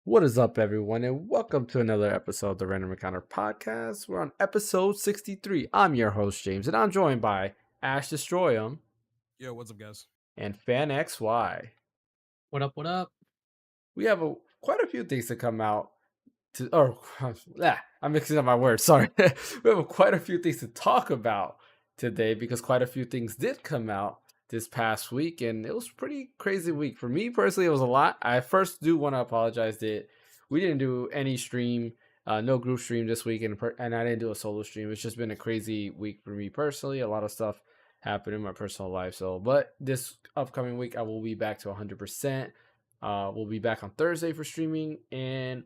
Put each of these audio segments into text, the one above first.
What is up, everyone, and welcome to another episode of the Random Encounter Podcast. We're on episode 63. I'm your host, James, and I'm joined by Ash Destroyum Yo, what's up, guys? and Phaneckswhy. What up? What up? We have quite a few things to come out to. I'm mixing up my words. Sorry. We have quite a few things to talk about today because quite a few things did come out this past week, and it was a pretty crazy week. For me personally, it was a lot. I first do want to apologize that we didn't do any stream, no group stream this week, and I didn't do a solo stream. It's just been a crazy week for me personally. A lot of stuff happened in my personal life. But this upcoming week, I will be back to 100%. We'll be back on Thursday for streaming, and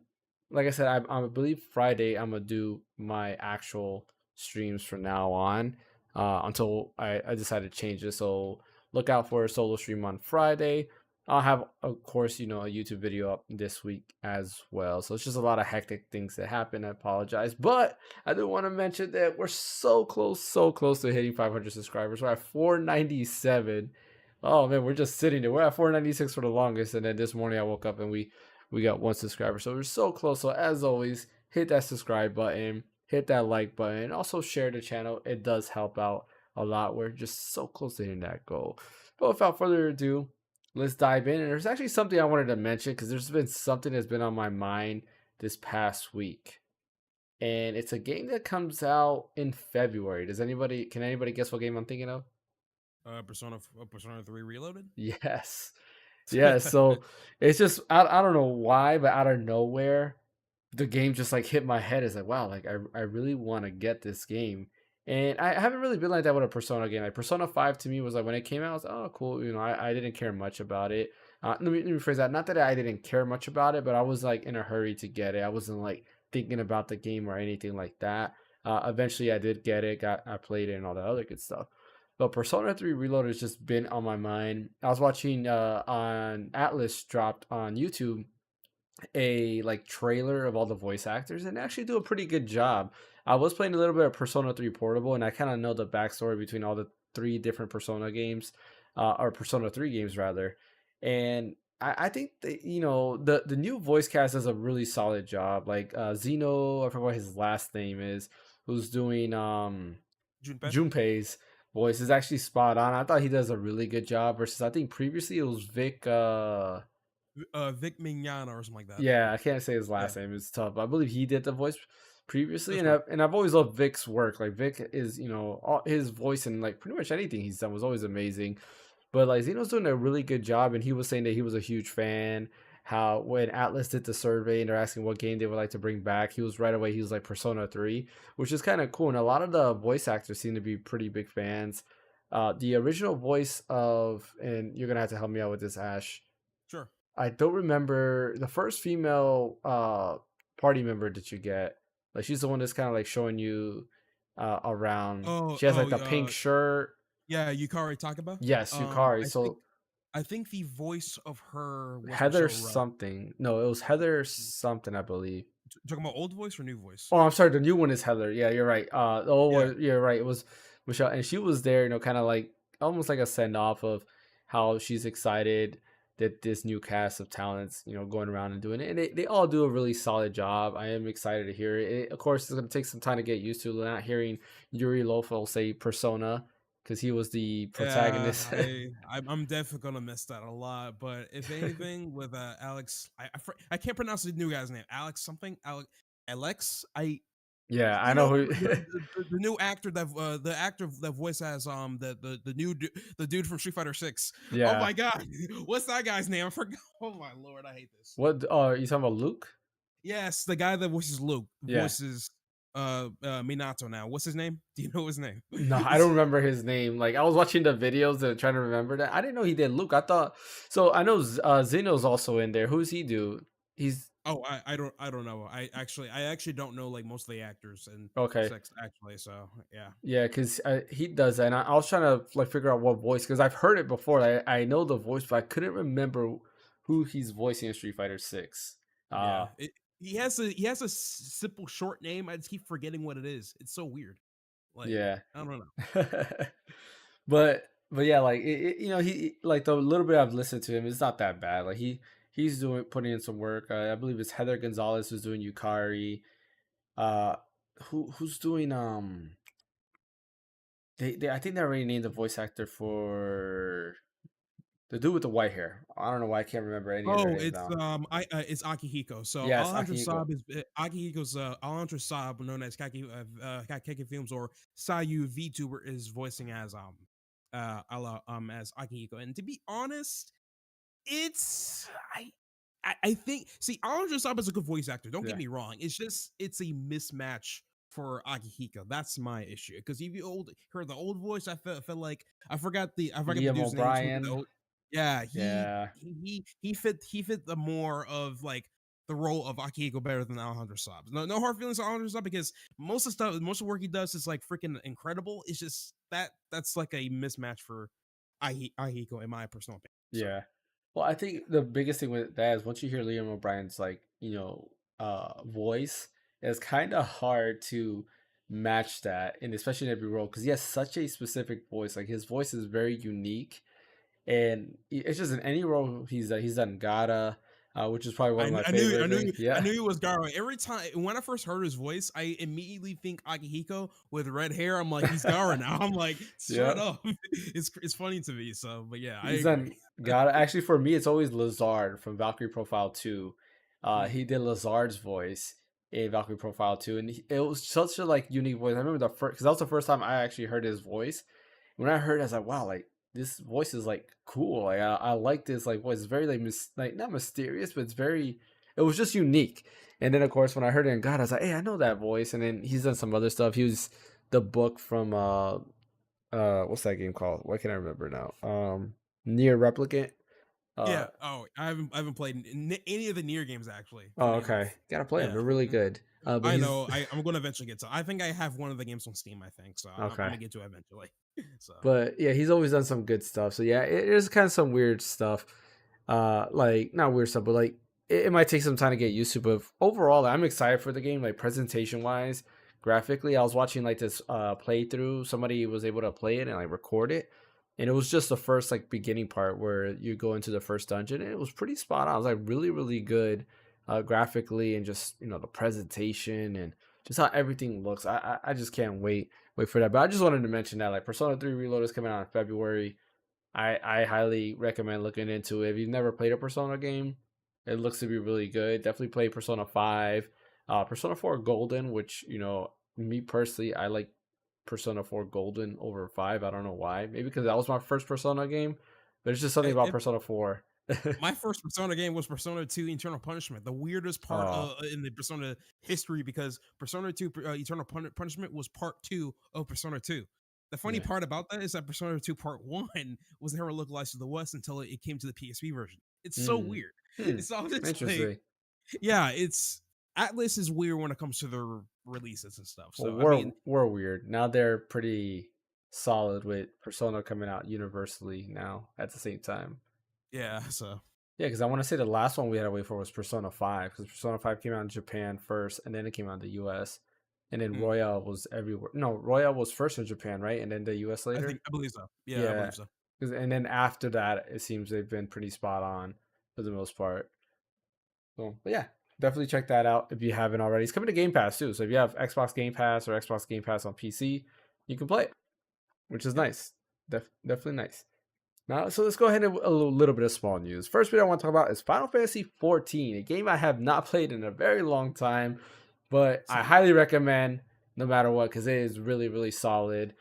like I said, I believe Friday I'm gonna do my actual streams from now on until I decide to change it. So look out for a solo stream on Friday. I'll have, of course, a YouTube video up this week as well. So it's just a lot of hectic things that happen. I apologize, but I do want to mention that we're so close to hitting 500 subscribers. We're at 497. Oh man, we're just sitting there. We're at 496 for the longest, and then this morning I woke up and we got one subscriber. So we're so close. So as always, hit that subscribe button, hit that like button, and also share the channel. It does help out a lot. We're just so close to hitting that goal. But without further ado, let's dive in. And there's actually something I wanted to mention because there's been something that's been on my mind this past week. And it's a game that comes out in February. Can anybody guess what game I'm thinking of? Persona 3 Reloaded? Yes. Yeah, so it's just I don't know why, but out of nowhere, the game just like hit my head. It's like, wow, like I really want to get this game. And I haven't really been like that with a Persona game. Like Persona 5 to me was like when it came out, I was like, oh cool. I didn't care much about it. Let me phrase that. Not that I didn't care much about it, but I was like in a hurry to get it. I wasn't like thinking about the game or anything like that. Eventually I did get it, I played it and all that other good stuff. But Persona 3 Reload has just been on my mind. I was watching on Atlas dropped on YouTube a like trailer of all the voice actors and they actually do a pretty good job. I was playing a little bit of Persona 3 Portable and I kind of know the backstory between all the three different Persona games, or Persona 3 games rather. And I think that the new voice cast does a really solid job. Like Zeno, I forgot what his last name is, who's doing Junpei? Junpei's voice is actually spot on. I thought he does a really good job versus I think previously it was Vic Vic Mignogna or something like that. yeah, I can't say his Yeah, last name. It's tough. I believe he did the voice previously, that's and correct. I've always loved Vic's work. Like Vic is, his voice and like pretty much anything he's done was always amazing. But like Zeno's doing a really good job, and he was saying that he was a huge fan. How when Atlas did the survey and they're asking what game they would like to bring back, he was right away. He was like Persona 3, which is kind of cool. And a lot of the voice actors seem to be pretty big fans. The original voice of, and you're gonna have to help me out with this, Ash. Sure. I don't remember the first female party member that you get. Like she's the one that's kind of like showing you around. Oh, She has like the pink shirt. yeah, Yukari Takaba. Yes, Yukari. I think So I think the voice of her was Heather also something. No, it was Heather something, I believe. talking about old voice or new voice. Oh, I'm sorry. The new one is Heather. Yeah, you're right. Yeah, You're right. It was Michelle, and she was there. Kind of like almost like a send off of how she's excited that this new cast of talents, going around and doing it, and they all do a really solid job. I am excited to hear it. Of course, it's going to take some time to get used to. Not hearing Yuri Lofel say Persona because he was the yeah. protagonist. I'm definitely gonna miss that a lot. But if anything, with Alex, I can't pronounce the new guy's name. Alex something. Alex. Yeah, I You know know who. the new actor that the actor that voice has the dude from Street Fighter 6. Oh Yeah. my god, what's that guy's name? I forgot. Oh my lord, I hate this. What? Oh, you talking about Luke? Yes, the guy that voices Luke Yeah. voices Minato now. What's his name? Do you know his name? No, I don't remember his name. Like I was watching the videos and trying to remember that. I didn't know he did Luke. I thought so. I know Zeno's also in there. Who's he do? He's Oh, I don't know. I actually don't know like most of the actors and okay. sex actually. So yeah. Yeah, because he does that. And I was trying to like figure out what voice because I've heard it before. I know the voice, but I couldn't remember who he's voicing in Street Fighter 6. Yeah, he has a simple short name. I just keep forgetting what it is. It's so weird. Like Yeah. I don't know. but yeah, like he like the little bit I've listened to him, it's not that bad. Like He's doing putting in some work. I believe it's Heather Gonzalez who's doing Yukari. Uh, who's doing they I think they already named the voice actor for the dude with the white hair. I don't know why I can't remember any of their Oh, names now. it's Akihiko. So Yes, Alejandro Akihiko. Saab is Akihiko's Alejandro Saab, known as Kaki Films or Sayu VTuber, is voicing as as Akihiko. And to be honest, it's I think see Alejandro Saab is a good voice actor. Don't get Yeah, me wrong. It's just it's a mismatch for Akihiko. That's my issue. Because if you heard the old voice, felt like I forgot the Liam dude's name. O'Brien. Yeah, Yeah, he fit the more of like the role of Akihiko better than Alejandro Saab. No hard feelings on Alejandro Saab because most of the work he does is like freaking incredible. It's just that's like a mismatch for Akihiko in my personal opinion. So yeah. Well, I think the biggest thing with that is once you hear Liam O'Brien's like voice, it's kind of hard to match that, and especially in every role because he has such a specific voice. Like his voice is very unique, and it's just in any role he's done. Gata, which is probably one of my favorite things. I Yeah, knew it was Garo. Every time when I first heard his voice, I immediately think Akihiko with red hair. I'm like, he's Garo now. I'm like, yeah. straight up. It's funny to me. So, but yeah, I He's done agree. Gata. Actually, for me, it's always Lazard from Valkyrie Profile 2. Mm. He did Lazard's voice in Valkyrie Profile 2, and it was such a like unique voice. I remember the first because that was the first time I actually heard his voice. When I heard it, I was like, wow, like this voice is like cool. Like I like this like voice. It's very like like not mysterious, but it's very. It was just unique. And then of course when I heard it in God, I was like, hey, I know that voice. And then he's done some other stuff. He was the book from what's that game called? Why can't I remember now? Near Replicant. Uh Yeah. Oh, I haven't played any of the near games actually. oh, Funny okay. enough. Gotta play them. Yeah. They're really good. But I he's know. I'm going to eventually get to. I think I have one of the games on Steam. I think so. I'm okay. gonna get to it eventually. So But yeah, he's always done some good stuff. So yeah, it is kind of some weird stuff. Like not weird stuff, but like it might take some time to get used to. But overall, I'm excited for the game. Like presentation wise, graphically, I was watching like this playthrough. Somebody was able to play it and like record it, and it was just the first like beginning part where you go into the first dungeon. And it was pretty spot on. It was like really really good, graphically and just the presentation and just how everything looks. I just can't wait for that. But I just wanted to mention that like Persona 3 Reload is coming out in February. I highly recommend looking into it. If you've never played a Persona game, it looks to be really good. Definitely play Persona 5. Persona 4 Golden, which, me personally, I like Persona 4 Golden over 5. I don't know why. Maybe because that was my first Persona game, but it's just something about it, Persona 4. my first Persona game was Persona 2 Eternal Punishment, the weirdest part Oh, in the Persona history because Persona 2 Punishment was part 2 of Persona 2. The funny yeah. part about that is that Persona 2 Part 1 was never localized to the West until it came to the PSP version. It's so Mm. weird. Hmm. It's all just like, Interesting. yeah, it's Atlas is weird when it comes to their releases and stuff. Well, So, I mean, we're weird. Now they're pretty solid with Persona coming out universally now at the same time. yeah, so Yeah, because I want to say the last one we had to wait for was Persona 5, because Persona 5 came out in Japan first, and then it came out in the US. And then mm, Royale was everywhere. No, Royale was first in Japan, right? And then the US later? I believe so. Yeah, I Yeah. believe so. And then after that, it seems they've been pretty spot on for the most part. So, but yeah, definitely check that out if you haven't already. It's coming to Game Pass too. So if you have Xbox Game Pass or Xbox Game Pass on PC, you can play it, which is Yep. nice. Definitely nice. Now, so let's go ahead and a little bit of small news. First bit I want to talk about is Final Fantasy XIV, a game I have not played in a very long time, but I Same. highly recommend no matter what because it is really, really solid.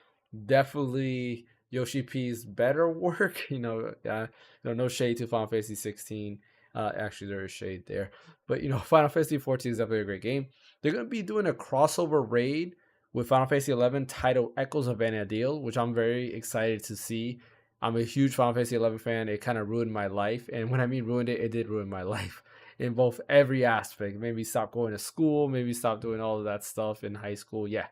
Definitely Yoshi P's better work. No shade to Final Fantasy 16. Actually, there is shade there, but Final Fantasy 14 is definitely a great game. They're gonna be doing a crossover raid with Final Fantasy 11 titled Echoes of Vana'diel, which I'm very excited to see. I'm a huge Final Fantasy 11 fan. It kind of ruined my life, and when I mean ruined it, it did ruin my life in both every aspect. It made me stop going to school, made me stop doing all of that stuff in high school. Yeah,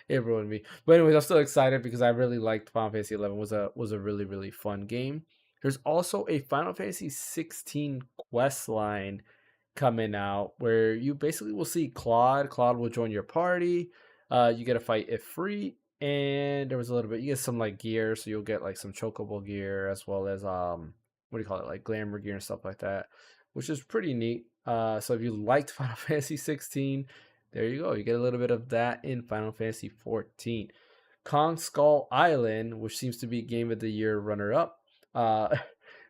it ruined me. But anyways, I'm still excited because I really liked Final Fantasy 11. Was a really really fun game. There's also a Final Fantasy 16 quest line coming out where you basically will see Claude. Claude will join your party. You get to fight Ifrit, and there was a little bit. You get some like gear, so you'll get like some chocobo gear as well as what do you call it, like glamour gear and stuff like that. which is pretty neat. So if you liked Final Fantasy 16, there you go. You get a little bit of that in Final Fantasy 14. Kong Skull Island, which seems to be Game of the Year runner up.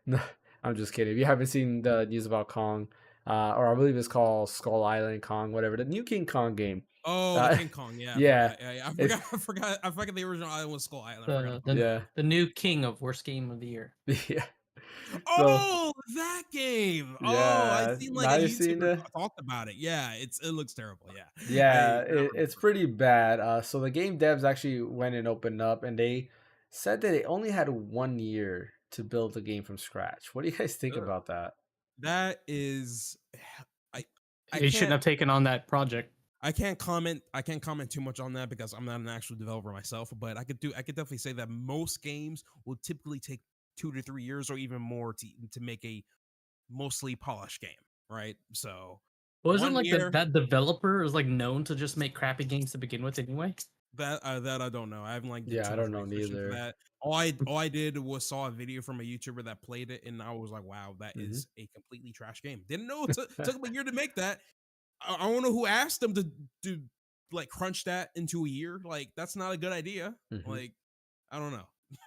No, I'm just kidding. If you haven't seen the news about Kong, or I believe it's called Skull Island Kong, whatever, the new King Kong game. Oh, the Uh, King Kong. Yeah, I yeah, forgot. Yeah, I it's forgot. I forgot the original island was Skull Island. I forgot The about the that. yeah, the new king of worst game of the year. yeah. So Oh, that game. Oh, I yeah, seen like now a you've seen YouTuber the talked about it. Yeah, it looks terrible. Yeah, yeah, I it's remember. pretty bad. So the game devs actually went and opened up, and they said that they only had 1 year to build the game from scratch. What do you guys think Ugh. about that? That is, I I They shouldn't can't have taken on that project. I can't comment too much on that because I'm not an actual developer myself. But I could definitely say that most games will typically take 2 to 3 years or even more to make a mostly polished game, right? So Wasn't one like year that developer is like known to just make crappy games to begin with anyway. that I don't know. I haven't like did Yeah, too I much don't know research into neither. that. All I did was saw a video from a YouTuber that played it, and I was like, wow, that Hmm. is a completely trash game. Didn't know it took them a year to make that. I don't know who asked them to like crunch that into a year. Like that's not a good idea. Hmm. Like I don't know. So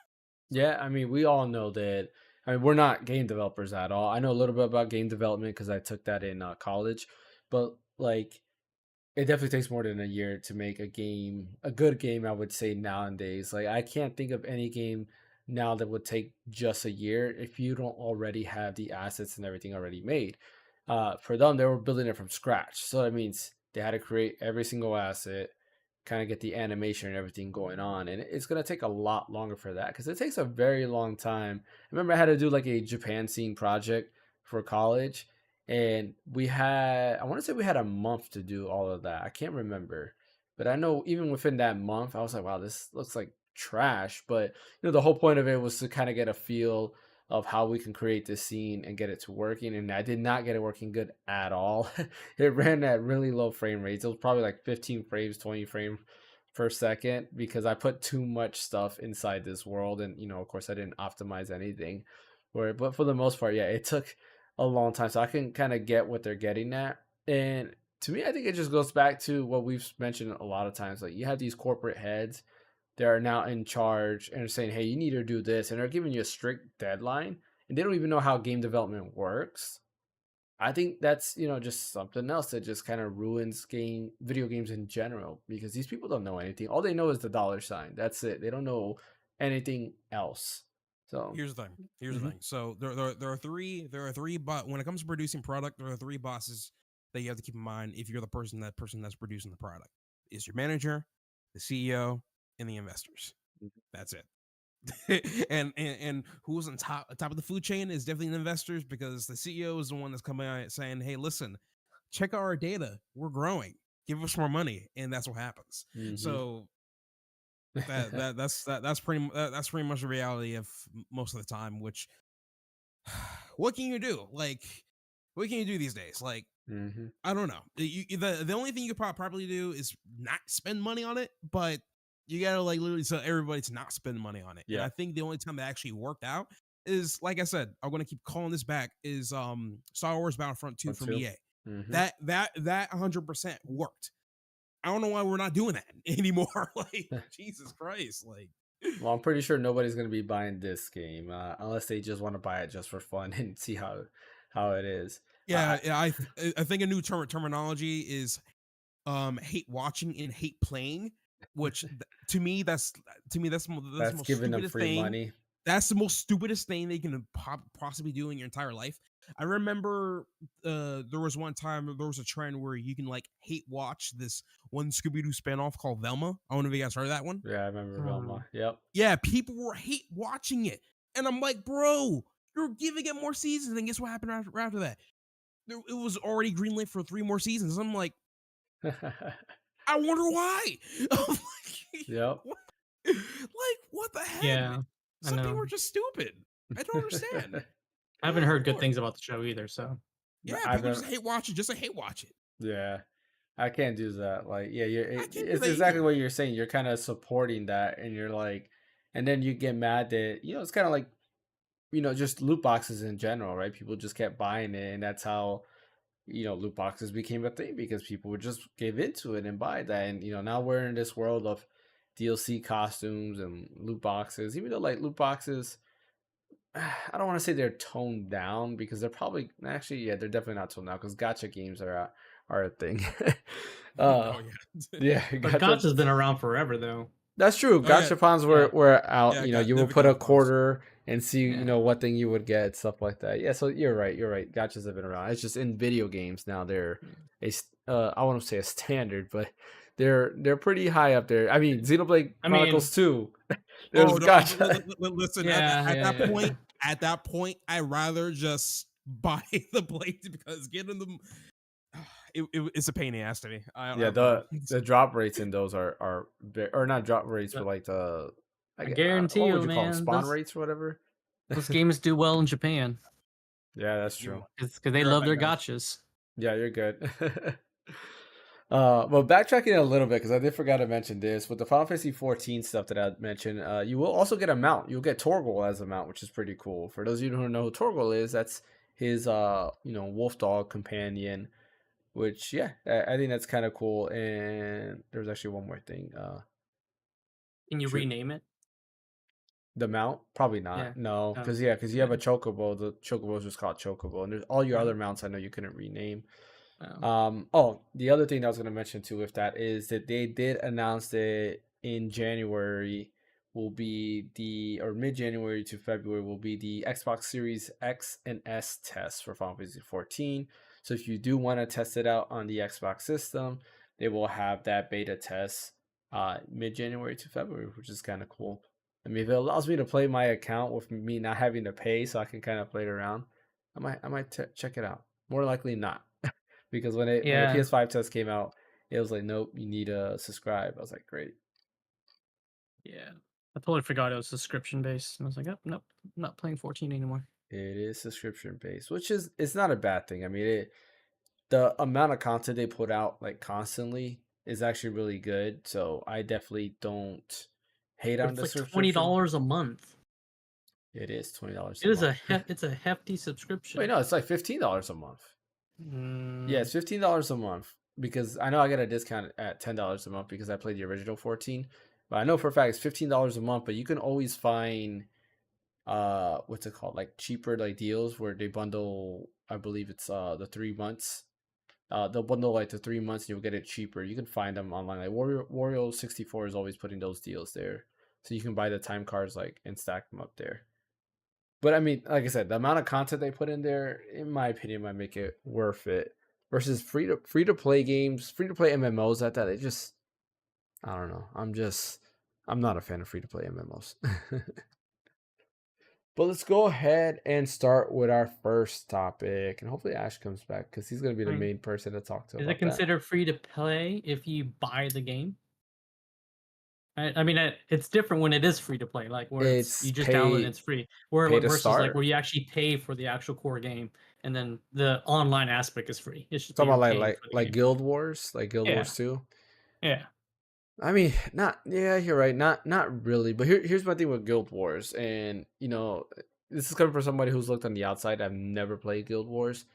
Yeah, I mean, we all know that. I mean, we're not game developers at all. I know a little bit about game development because I took that in college, but like it definitely takes more than a year to make a good game, I would say nowadays. Like I can't think of any game now that would take just a year if you don't already have the assets and everything already made. For them, they were building it from scratch. So that means they had to create every single asset, kind of get the animation and everything going on. And it's gonna take a lot longer for that because it takes a very long time. I remember I had to do like a Japan scene project for college, and we had, I want to say we had a month to do all of that. I can't remember, but I know even within that month I was like, wow, this looks like trash. But the whole point of it was to kind of get a feel of how we can create this scene and get it to working, and I did not get it working good at all. It ran at really low frame rates. It was probably like 15 frames, 20 frames per second because I put too much stuff inside this world, and of course I didn't optimize anything for it. But for the most part, yeah, it took a long time. So I can kind of get what they're getting at. And to me, I think it just goes back to what we've mentioned a lot of times. Like you have these corporate heads that are now in charge and are saying, hey, you need to do this. And they're giving you a strict deadline. And they don't even know how game development works. I think that's, just something else that just kind of ruins video games in general because these people don't know anything. All they know is the dollar sign. That's it. They don't know anything else. So, here's the thing. Here's the mhm. thing. So there are three but when it comes to producing product, there are three bosses that you have to keep in mind if you're the person that's producing the product. Is your manager, the CEO, and the investors. That's it. And who's on top of the food chain is definitely the investors because the CEO is the one that's coming out saying, "Hey, listen, check out our data. We're growing. Give us more money," and that's what happens. Mhm. So that's pretty much the reality of most of the time. Which what can you do? Like, what can you do these days? Like, Mhm. I don't know. The only thing you could probably do is not spend money on it, but you gotta like literally tell everybody to not spend money on it. And I Yeah. think the only time that actually worked out is, like I said, I'm gonna keep calling this back, is Star Wars Battlefront 2 One, from two. EA. Mhm. That 100% worked. I don't know why we're not doing that anymore. Like Jesus Christ, like Well, I'm pretty sure nobody's gonna be buying this game unless they just want to buy it just for fun and see how it is. yeah, yeah. I think a new terminology is hate watching and hate playing, which to me that's the That's most giving them stupidest free thing. money. That's the most stupidest thing they can possibly do in your entire life. I remember there was one time there was a trend where you can like hate watch this one Scooby Doo spinoff called Velma. I don't know if you guys heard of that one. Yeah, I remember Hmm. Velma. Yep. Yeah, people were hate watching it, and I'm like, bro, you're giving it more seasons, and guess what happened after that? It was already greenlit for 3 more seasons. I'm like, I wonder why. I'm like, Yep. what? Like, what the heck? Yeah, I Some people know. are just stupid. I don't understand. I haven't Oh heard good Lord. things about the show either. So Yeah, I've people just never. hate watch it. Just like hate watch it. Yeah, I can't do that. Like, yeah, I can't do it's that exactly either. what you're saying. You're kind of supporting that, and you're like, and then you get mad that it's kind of like just loot boxes in general, right? People just kept buying it, and that's how loot boxes became a thing because people would just give into it and buy that. And now we're in this world of DLC costumes and loot boxes. Even though like loot boxes, I don't want to say they're toned down because they're probably actually they're definitely not toned down because gotcha games are a thing. uh, Oh yeah. yeah, But gotcha. Gotcha's been around forever though. That's true. Oh yeah. Gachapons Yeah. were out. Yeah. You will Never put got a a pause. quarter and see, Yeah. what thing you would get, stuff like that. Yeah, so you're right. You're right. Gachas have been around. It's just in video games now. They're I want to say a standard, but they're pretty high up there. I mean, Xenoblade I mean, Chronicles 2. There's Oh no! gacha. Listen, yeah, at yeah, that yeah, point, yeah. at that point, I rather just buy the blades because getting them, it's a pain in the ass to me. I Yeah, don't know. the drop rates in those or not drop rates, but But like I guarantee what would you, you call them? man, Spawn rates or whatever. those games do well in Japan Yeah, that's You, true. because they you're love right, their guys. gotchas. Yeah, you're good. Well, backtracking a little bit because I did forgot to mention this with the Final Fantasy 14 stuff that I mentioned. You will also get a mount. You'll get Torgal as a mount, which is pretty cool. For those of you who don't know who Torgal is, that's his wolf dog companion. Which I think that's kind of cool. And there's actually one more thing. Can you Shoot, rename it? the mount? Probably Yeah. not. No, Oh, because you have yeah. a Chocobo. The Chocobo is just called Chocobo, and there's all your Oh, other mounts. I know you couldn't rename. oh. The other thing I was going to mention too with that is that they did announce that in January will be or mid-January to February will be the Xbox Series X and S test for Final Fantasy 14. So if you do want to test it out on the Xbox system, they will have that beta test mid-January to February, which is kind of cool. I mean, if it allows me to play my account with me not having to pay, so I can kind of play it around, I might check it out. More likely not. Because when the Yeah, PS5 test came out, it was like, nope, you need to subscribe. I was like, great. yeah. I totally forgot it was subscription based. And I was like, oh, nope, I'm not playing 14 anymore. It is subscription based, which is it's not a bad thing. I mean, the amount of content they put out like constantly is actually really good. So I definitely don't hate But on it's the like subscription. $20 a month. It is $20 It a is month. it's a hefty Wait, subscription. no, it's like $15 a month. Yeah, Mm, it's $15 a month because I know I got a discount at $10 a month because I played the original 14. But I know for a fact it's $15 a month. But you can always find what's it called, like cheaper like deals where they bundle. I believe it's the 3 months. They'll bundle like the 3 months and you'll get it cheaper. You can find them online. Like Wario 64 is always putting those deals there, so you can buy the time cards like and stack them up there. But I mean, like I said, the amount of content they put in there, in my opinion, might make it worth it. Versus free to play games, free to play MMOs at that, it just I don't know. I'm not a fan of free to play MMOs. But let's go ahead and start with our first topic, and hopefully Ash comes back because he's going to be I the mean, main person to talk to is it about that. considered free to play if you buy the game? I mean, it's different when it is free to play, like where it's It's you just download and it's free. Where pay to versus like start. where you actually pay for the actual core game, and then the online aspect is free. It's just Talking you're about paying for the like game. Guild Wars, like Guild Yeah, Wars 2. yeah. I mean, not yeah, you're right. Not really. But here's my thing with Guild Wars, and this is coming from somebody who's looked on the outside. I've never played Guild Wars,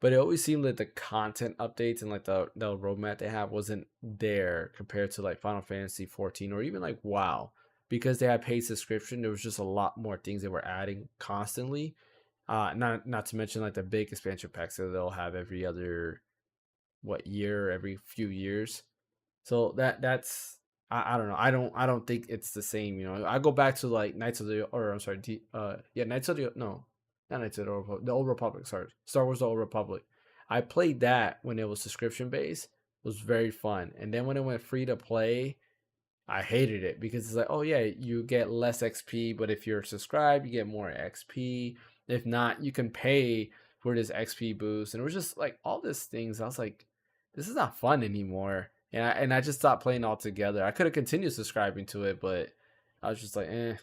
but it always seemed like the content updates and like the roadmap they have wasn't there compared to like Final Fantasy 14 or even like WoW, because they had paid subscription. There was just a lot more things they were adding constantly. Not to mention like the big expansion packs that they'll have every other year, every few years. So that's I don't know. I don't think it's the same. I go back to like Knights of the or I'm sorry, Knights of the no, not Knights of the Old Republic, the Old Republic. Sorry, Star Wars: The Old Republic. I played that when it was subscription based. It was very fun, and then when it went free to play, I hated it because it's like, oh yeah, you get less XP, but if you're subscribed, you get more XP. If not, you can pay for this XP boost, and it was just like all these things. I was like, this is not fun anymore, and I just stopped playing altogether. I could have continued subscribing to it, but I was just like, eh.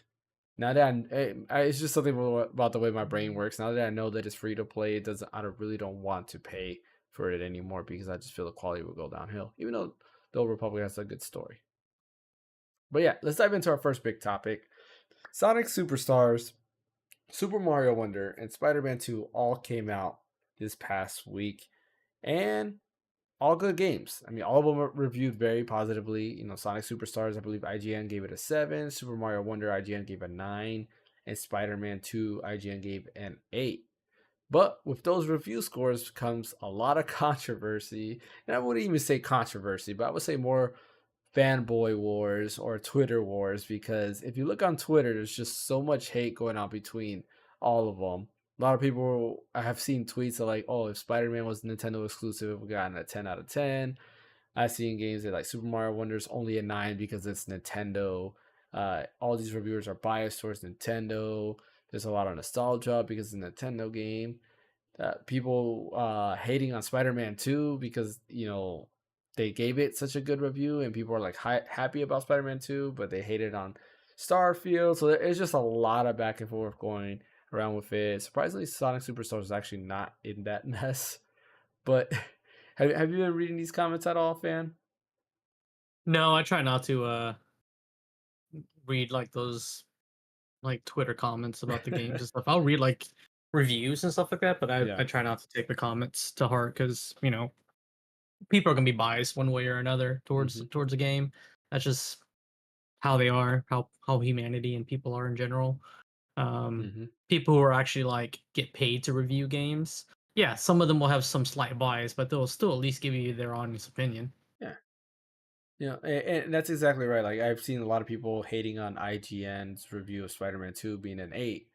Now that it's just something about the way my brain works. Now that I know that it's free to play, it doesn't. Really don't want to pay for it anymore because I just feel the quality will go downhill. Even though the Old Republic has a good story. But yeah, let's dive into our first big topic. Sonic Superstars Super Mario Wonder and Spider-Man 2 all came out this past week, and all good games. I mean, all of them were reviewed very positively. Sonic Superstars, I believe IGN gave it a 7. Super Mario Wonder, IGN gave a 9. And Spider-Man 2, IGN gave an 8. But with those review scores comes a lot of controversy. And I wouldn't even say controversy, but I would say more fanboy wars or Twitter wars, because if you look on Twitter, there's just so much hate going on between all of them. A lot of people, I have seen tweets of like, oh, if Spider-Man was Nintendo exclusive, it would have gotten a 10 out of 10. I've seen games that like Super Mario Wonder is only a 9 because it's Nintendo. All these reviewers are biased towards Nintendo. There's a lot of nostalgia because it's a Nintendo game. People hating on Spider-Man 2 because they gave it such a good review, and people are like happy about Spider-Man 2, but they hated on Starfield. So there's just a lot of back and forth going around with it. Surprisingly, Sonic Superstars is actually not in that mess. But have you been reading these comments at all, fan? No, I try not to read like those like Twitter comments about the games and stuff. I'll read like reviews and stuff like that, but Yeah. I try not to take the comments to heart because people are gonna be biased one way or another Hmm. towards a game. That's just how they are, how humanity and people are in general. Hmm. People who are actually like get paid to review games, yeah, some of them will have some slight bias, but they'll still at least give you their honest opinion. Yeah. And that's exactly right. Like I've seen a lot of people hating on IGN's review of Spider-Man 2 being an 8.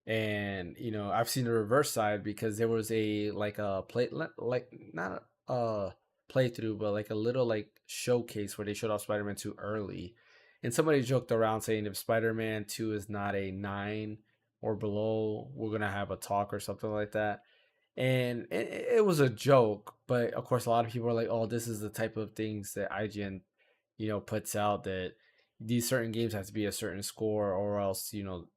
And I've seen the reverse side, because there was a like a play, like not a playthrough, but like a little like showcase where they showed off Spider-Man 2 early, and somebody joked around saying if Spider-Man 2 is not a 9 or below, we're gonna have a talk or something like that. And it was a joke, but of course a lot of people are like, oh, this is the type of things that IGN puts out, that these certain games have to be a certain score, or else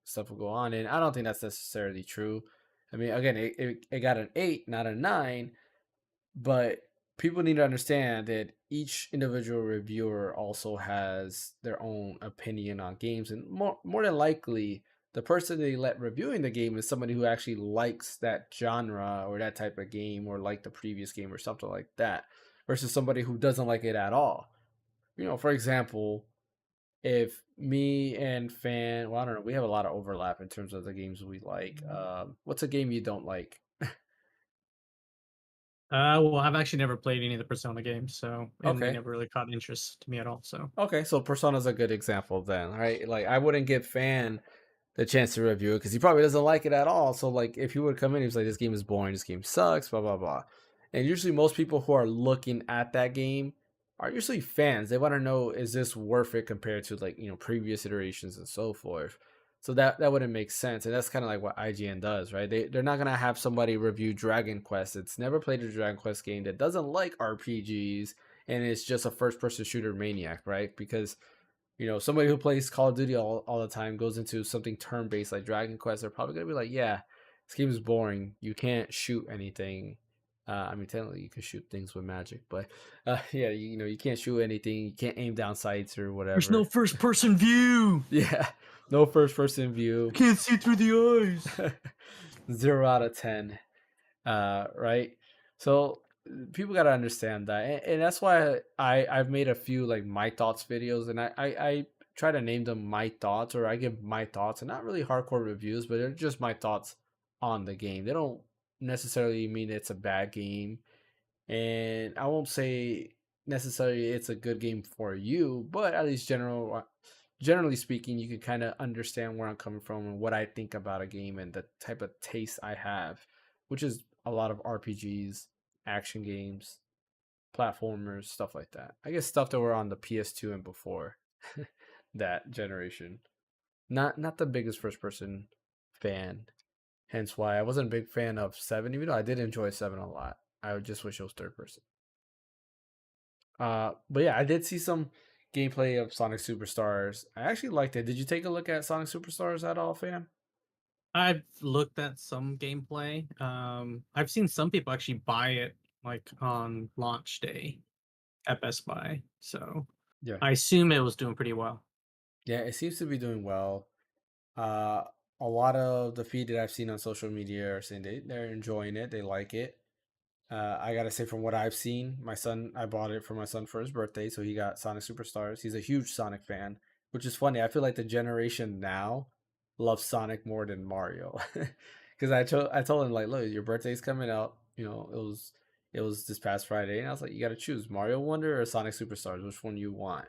stuff will go on. And I don't think that's necessarily true. I mean, again, it got an 8, not a 9. But people need to understand that each individual reviewer also has their own opinion on games, and more than likely the person they let reviewing the game is somebody who actually likes that genre or that type of game, or like the previous game or something like that, versus somebody who doesn't like it at all. For example, if me and fan, well, I don't know, we have a lot of overlap in terms of the games we like. What's a game you don't like? Well, I've actually never played any of the Persona games, so and they Okay. never really caught interest to me at all. So Okay, so Persona's a good example then, right? Like I wouldn't give Fan the chance to review it because he probably doesn't like it at all. So like if he would come in, he's like, "This game is boring. This game sucks." Blah blah blah. And usually, most people who are looking at that game are usually fans. They want to know, is this worth it compared to like previous iterations and so forth. So that wouldn't make sense, and that's kind of like what IGN does, right? They're not gonna have somebody review Dragon Quest. It's never played a Dragon Quest game, that doesn't like RPGs, and it's just a first person shooter maniac, right? Because somebody who plays Call of Duty all the time goes into something turn based like Dragon Quest, they're probably gonna be like, yeah, this game is boring. You can't shoot anything. I mean, technically you can shoot things with magic, but yeah, you can't shoot anything. You can't aim down sights or there's no whatever. first person view. Yeah, no first person You view. can't see through the eyes. 0 out of 10. Right? So people got to understand that, and that's why I've made a few like my thoughts videos, and I try to name them my thoughts, or I give my thoughts, and not really hardcore reviews, but they're just my thoughts on the game. They don't necessarily mean it's a bad game, and I won't say necessarily it's a good game for you, but at least generally speaking, you can kind of understand where I'm coming from and what I think about a game and the type of taste I have, which is a lot of RPGs, action games, platformers, stuff like that. I guess stuff that were on the PS2 and before that generation. Not the biggest first person fan. Hence why I wasn't a big fan of 7, even though I did enjoy 7 a lot. I would just wish it was third person. But yeah, I did see some gameplay of Sonic Superstars. I actually liked it. Did you take a look at Sonic Superstars at all, fam? I've looked at some gameplay. I've seen some people actually buy it like on launch day at Best Buy. So Yeah. I assume it was doing pretty well. Yeah, it seems to be doing well. Uh, a lot of the feed that I've seen on social media are saying they're enjoying it, they like it. I gotta say, from what I've seen, my son, I bought it for my son for his birthday, so he got Sonic Superstars. He's a huge Sonic fan, which is funny. I feel like the generation now loves Sonic more than Mario, because I told him like, look, your birthday's coming up. It was this past Friday, and I was like, you gotta choose Mario Wonder or Sonic Superstars. Which one you want?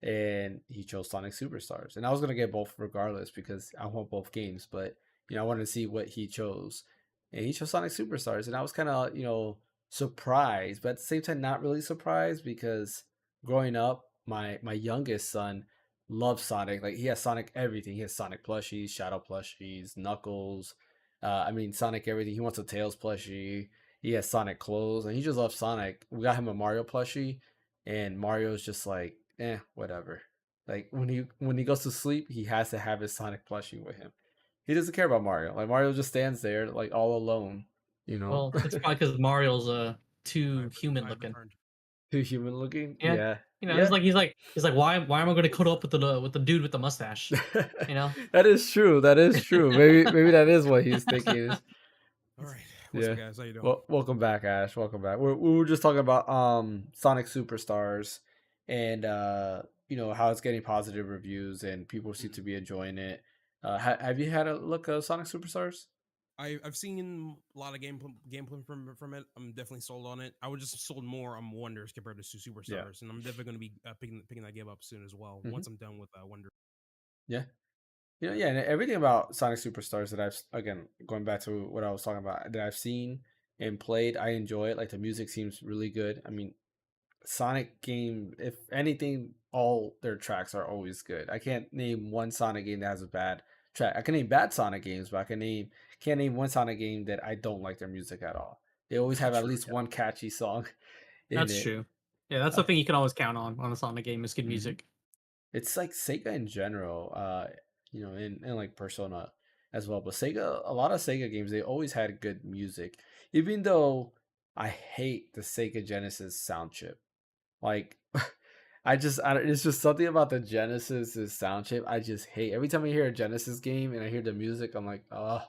And he chose Sonic Superstars. And I was gonna get both regardless because I want both games, but I wanted to see what he chose, and he chose Sonic Superstars, and I was kind of surprised, but at the same time not really surprised because growing up, my youngest son loves Sonic. Like he has Sonic everything. He has Sonic plushies, Shadow plushies, Knuckles. I mean Sonic everything. He wants a Tails plushie. He has Sonic clothes, and he just loves Sonic. We got him a Mario plushie, and Mario's just like, whatever. Like when he goes to sleep, he has to have his Sonic plushie with him. He doesn't care about Mario. Like Mario just stands there like all alone, you know. Well, it's probably because Mario's I've, too human I've looking. returned. Too human looking. Yeah, Yeah. he's Yeah. like why am I going to cuddle up with the dude with the mustache? You know. That is true. That is true. Maybe that is what he's thinking. All right, what's up, Yeah. guys? How you doing? Well, welcome back, Ash. Welcome back. We were just talking about Sonic Superstars, and how it's getting positive reviews and people seem Mm. to be enjoying it. Have you had a look at Sonic Superstars? I've seen a lot of gameplay from it. I'm definitely sold on it. I was just sold more on Wonders compared to Yeah. Superstars, and I'm definitely going to be picking that game up soon as well Hmm. once I'm done with Wonder. Yeah. Yeah, and everything about Sonic Superstars that again, going back to what I was talking about, that I've seen and played, I enjoy it. Like the music seems really good. I mean, Sonic game, if anything, all their tracks are always good. I can't name one Sonic game that has a bad track. I can name bad Sonic games, but can't name one Sonic game that I don't like their music at all. They always have at True. least one catchy song in That's it. true. Yeah, that's the Uh, thing you can always count on a Sonic game is good mhm. music. It's like Sega in general, in like Persona as well. But Sega, a lot of Sega games, they always had good music, even though I hate the Sega Genesis sound chip. Like, it's just something about the Genesis sound chip. I just hate every time I hear a Genesis game and I hear the music. I'm like, oh,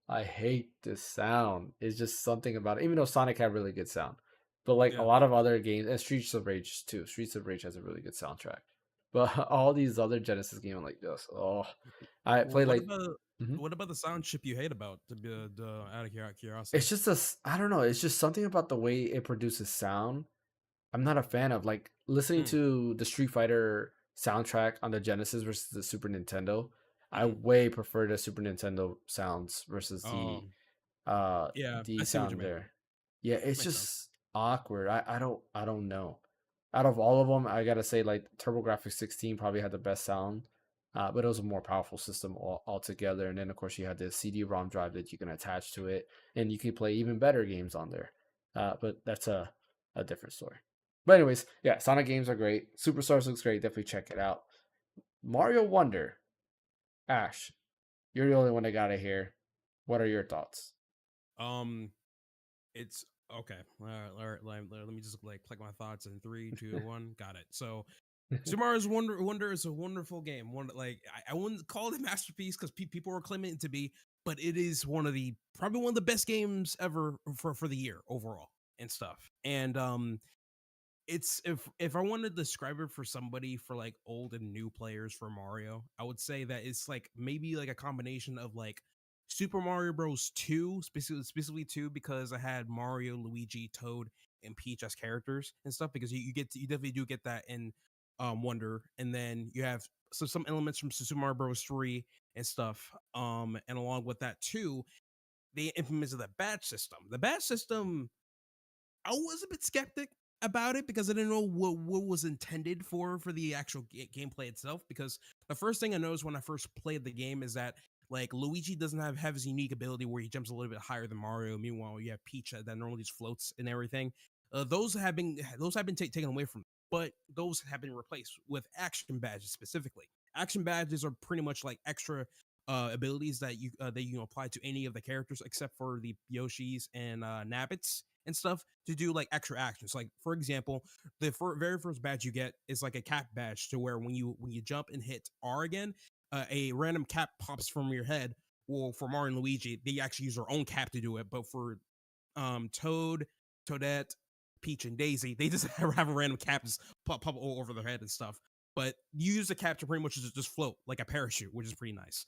I hate this sound. It's just something about it. Even though Sonic had really good sound, but like a Yeah. lot of other games, and Streets of Rage too. Streets of Rage has a really good soundtrack. But all these other Genesis games, I'm like, this. Oh, I play What like. about Mhm. what about the sound chip you hate about? To be out of It's curiosity. just I don't know. It's just something about the way it produces sound I'm not a fan of. Like listening Mm, to the Street Fighter soundtrack on the Genesis versus the Super Nintendo. I mm. way prefer the Super Nintendo sounds versus Um. Yeah, the I see what you sound mean. there. Yeah, it's Makes sense. just awkward. I don't know. Out of all of them, I gotta say like TurboGrafx 16 probably had the best sound, but it was a more powerful system altogether. And then of course you had the CD-ROM drive that you can attach to it, and you can play even better games on there. But that's a different story. But anyways, yeah, Sonic games are great. Superstars looks great. Definitely check it out. Mario Wonder, Ash, you're the only one that got it here. What are your thoughts? Um. It's okay. All right. Let me just like collect my thoughts in three, two, one. Got it. So Super Mario's Wonder is a wonderful game. One like I wouldn't call it a masterpiece because people were claiming it to be, but it is probably one of the best games ever for the year overall and stuff. And it's if I wanted to describe it for somebody for like old and new players for Mario, I would say that it's like maybe like a combination of like Super Mario Bros. 2, specifically 2, because I had Mario, Luigi, Toad, and Peach as characters and stuff. Because you definitely do get that in Wonder, and then you have some elements from Super Mario Bros. 3 and stuff. And along with that too, they implemented the badge system. The badge system I was a bit skeptic about it because I didn't know what was intended for the actual gameplay itself. Because the first thing I noticed when I first played the game is that like Luigi doesn't have his unique ability where he jumps a little bit higher than Mario. Meanwhile, you have Peach that normally just floats and everything. Those have been taken away from, but those have been replaced with action badges specifically. Action badges are pretty much like extra abilities that you can apply to any of the characters except for the Yoshis and Nabbits and stuff to do like extra actions. Like for example, the very first badge you get is like a cap badge to where when you jump and hit R again, a random cap pops from your head. Well, for Mario and Luigi, they actually use their own cap to do it. But for Toad, Toadette, Peach, and Daisy, they just have a random cap just pop all over their head and stuff. But you use the cap to pretty much just float like a parachute, which is pretty nice.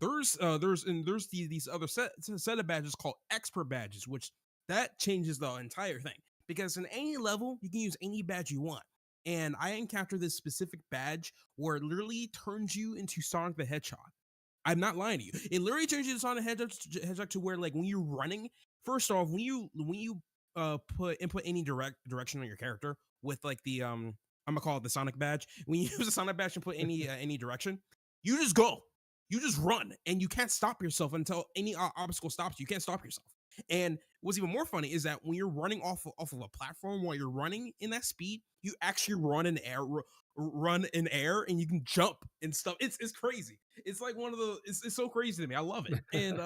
There's these other set of badges called expert badges, which that changes the entire thing because in any level you can use any badge you want. And I encountered this specific badge where it literally turns you into Sonic the Hedgehog. I'm not lying to you. It literally turns you into Sonic Hedgehog to where like when you're running, first off, when you input any direction on your character with like the I'm gonna call it the Sonic badge. When you use the Sonic badge and put any direction, you just go. You just run and you can't stop yourself until any obstacle stops you. You can't stop yourself. And what's even more funny is that when you're running off of a platform while you're running in that speed, you actually run in air and you can jump and stuff. It's crazy. It's like one of the it's so crazy to me. I love it. And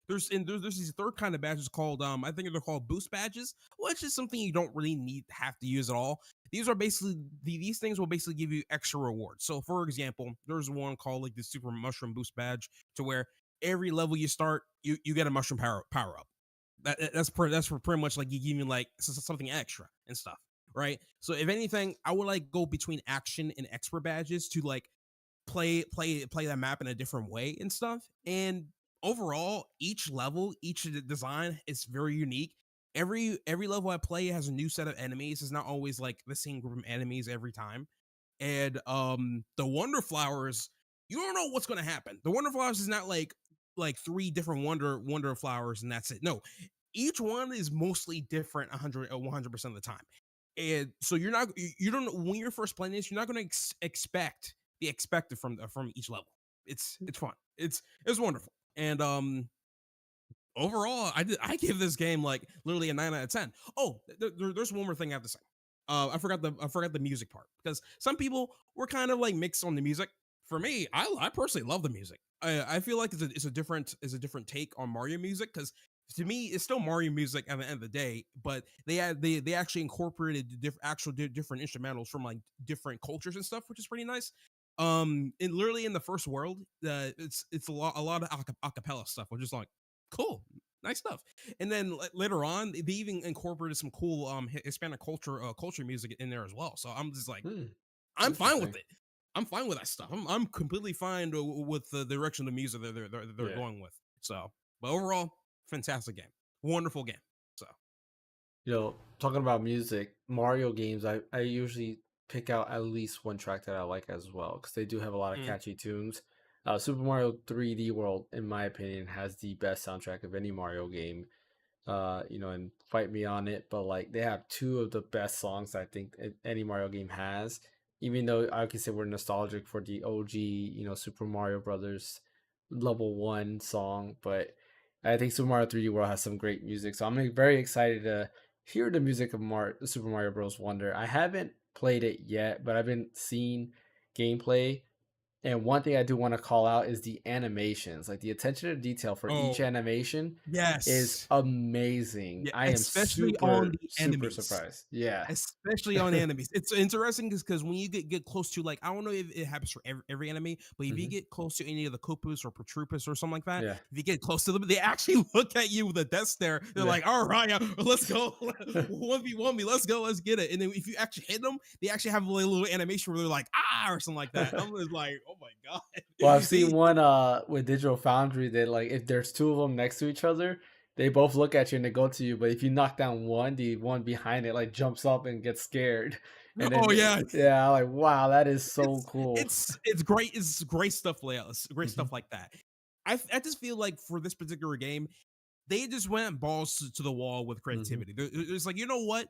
there's these third kind of badges called I think they're called boost badges, which is something you don't really need have to use at all. These are basically these things will basically give you extra rewards. So for example, there's one called like the super mushroom boost badge to where every level you start, you get a mushroom power up. That's pretty much like you give me like something extra and stuff, right? So if anything, I would like go between action and expert badges to like play that map in a different way and stuff. And overall, each level, each design is very unique. Every level I play has a new set of enemies. It's not always like the same group of enemies every time. And the Wonder Flowers, you don't know what's gonna happen. The Wonder Flowers is not like three different wonder flowers and that's it. No, each one is mostly different 100% of the time. And so you don't know when you're first playing this, you're not going to expect the expected from each level. It's fun. It's wonderful. And overall, I give this game like literally a 9 out of 10. Oh, there's one more thing I have to say. I forgot the music part because some people were kind of like mixed on the music. For me, I personally love the music. I feel like it's a different take on Mario music because to me it's still Mario music at the end of the day, but they actually incorporated different instrumentals from like different cultures and stuff, which is pretty nice. And literally in the first world, it's a lot of acapella stuff, which is like cool, nice stuff. And then later on, they even incorporated some cool Hispanic culture music in there as well. So I'm just like, Hmm, I'm fine with interesting. it. I'm fine with that stuff. I'm completely fine with the direction of the music that they're Yeah. going with. So, but overall, fantastic game, wonderful game. So, Talking about music, Mario games, I usually pick out at least one track that I like as well because they do have a lot of mm, catchy tunes. Super Mario 3D World, in my opinion, has the best soundtrack of any Mario game. And fight me on it, but like they have two of the best songs I think any Mario game has. Even though I can say we're nostalgic for the OG, Super Mario Brothers level one song, but I think Super Mario 3D World has some great music. So I'm very excited to hear the music of Super Mario Bros. Wonder. I haven't played it yet, but I've been seeing gameplay, and one thing I do want to call out is the animations. Like the attention to detail for each oh animation is yes, amazing. yeah, I am especially on super, the super enemies. surprised. Yeah. Especially on enemies. It's interesting because when you get close to like I don't know if it happens for every enemy, but if you Hmm. get close to any of the Koopas or Patroopas or something like that, Yeah. if you get close to them, they actually look at you with a death stare. They're Yeah. like, "All right, let's go, 1v1 me, let's go, let's get it." And then if you actually hit them, they actually have a little animation where they're like, "Ah," or something like that. I'm just like, "Oh my god!" Well, I've they seen one with Digital Foundry that like if there's two of them next to each other, they both look at you and they go to you. But if you knock down one, the one behind it like jumps up and gets scared, and then oh yeah, yeah, I'm like wow, that is so it's cool. it's great. It's great stuff. It's great Hmm. stuff like that. I just feel like for this particular game, they just went balls to the wall with Hmm. creativity. It's like, you know what?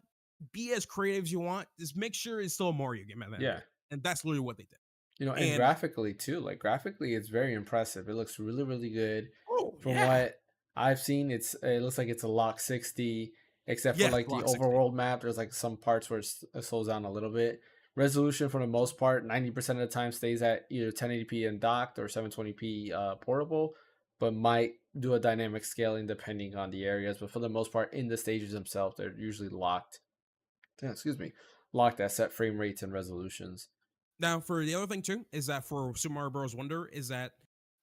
Be as creative as you want. Just make sure it's still a Mario game at the end of Yeah. it. And that's literally what they did. And And graphically too, like graphically, it's very impressive. It looks really, really good. oh From yeah. what I've seen, it looks like it's a lock 60, except for Yeah, like the Block 60. overworld map. There's like some parts where it slows down a little bit. Resolution for the most part, 90% of the time stays at either 1080p and docked or 720p portable, but might do a dynamic scaling depending on the areas. But for the most part, in the stages themselves, they're usually locked. Yeah, excuse me, locked at set frame rates and resolutions. Now, for the other thing too, is that for Super Mario Bros. Wonder, is that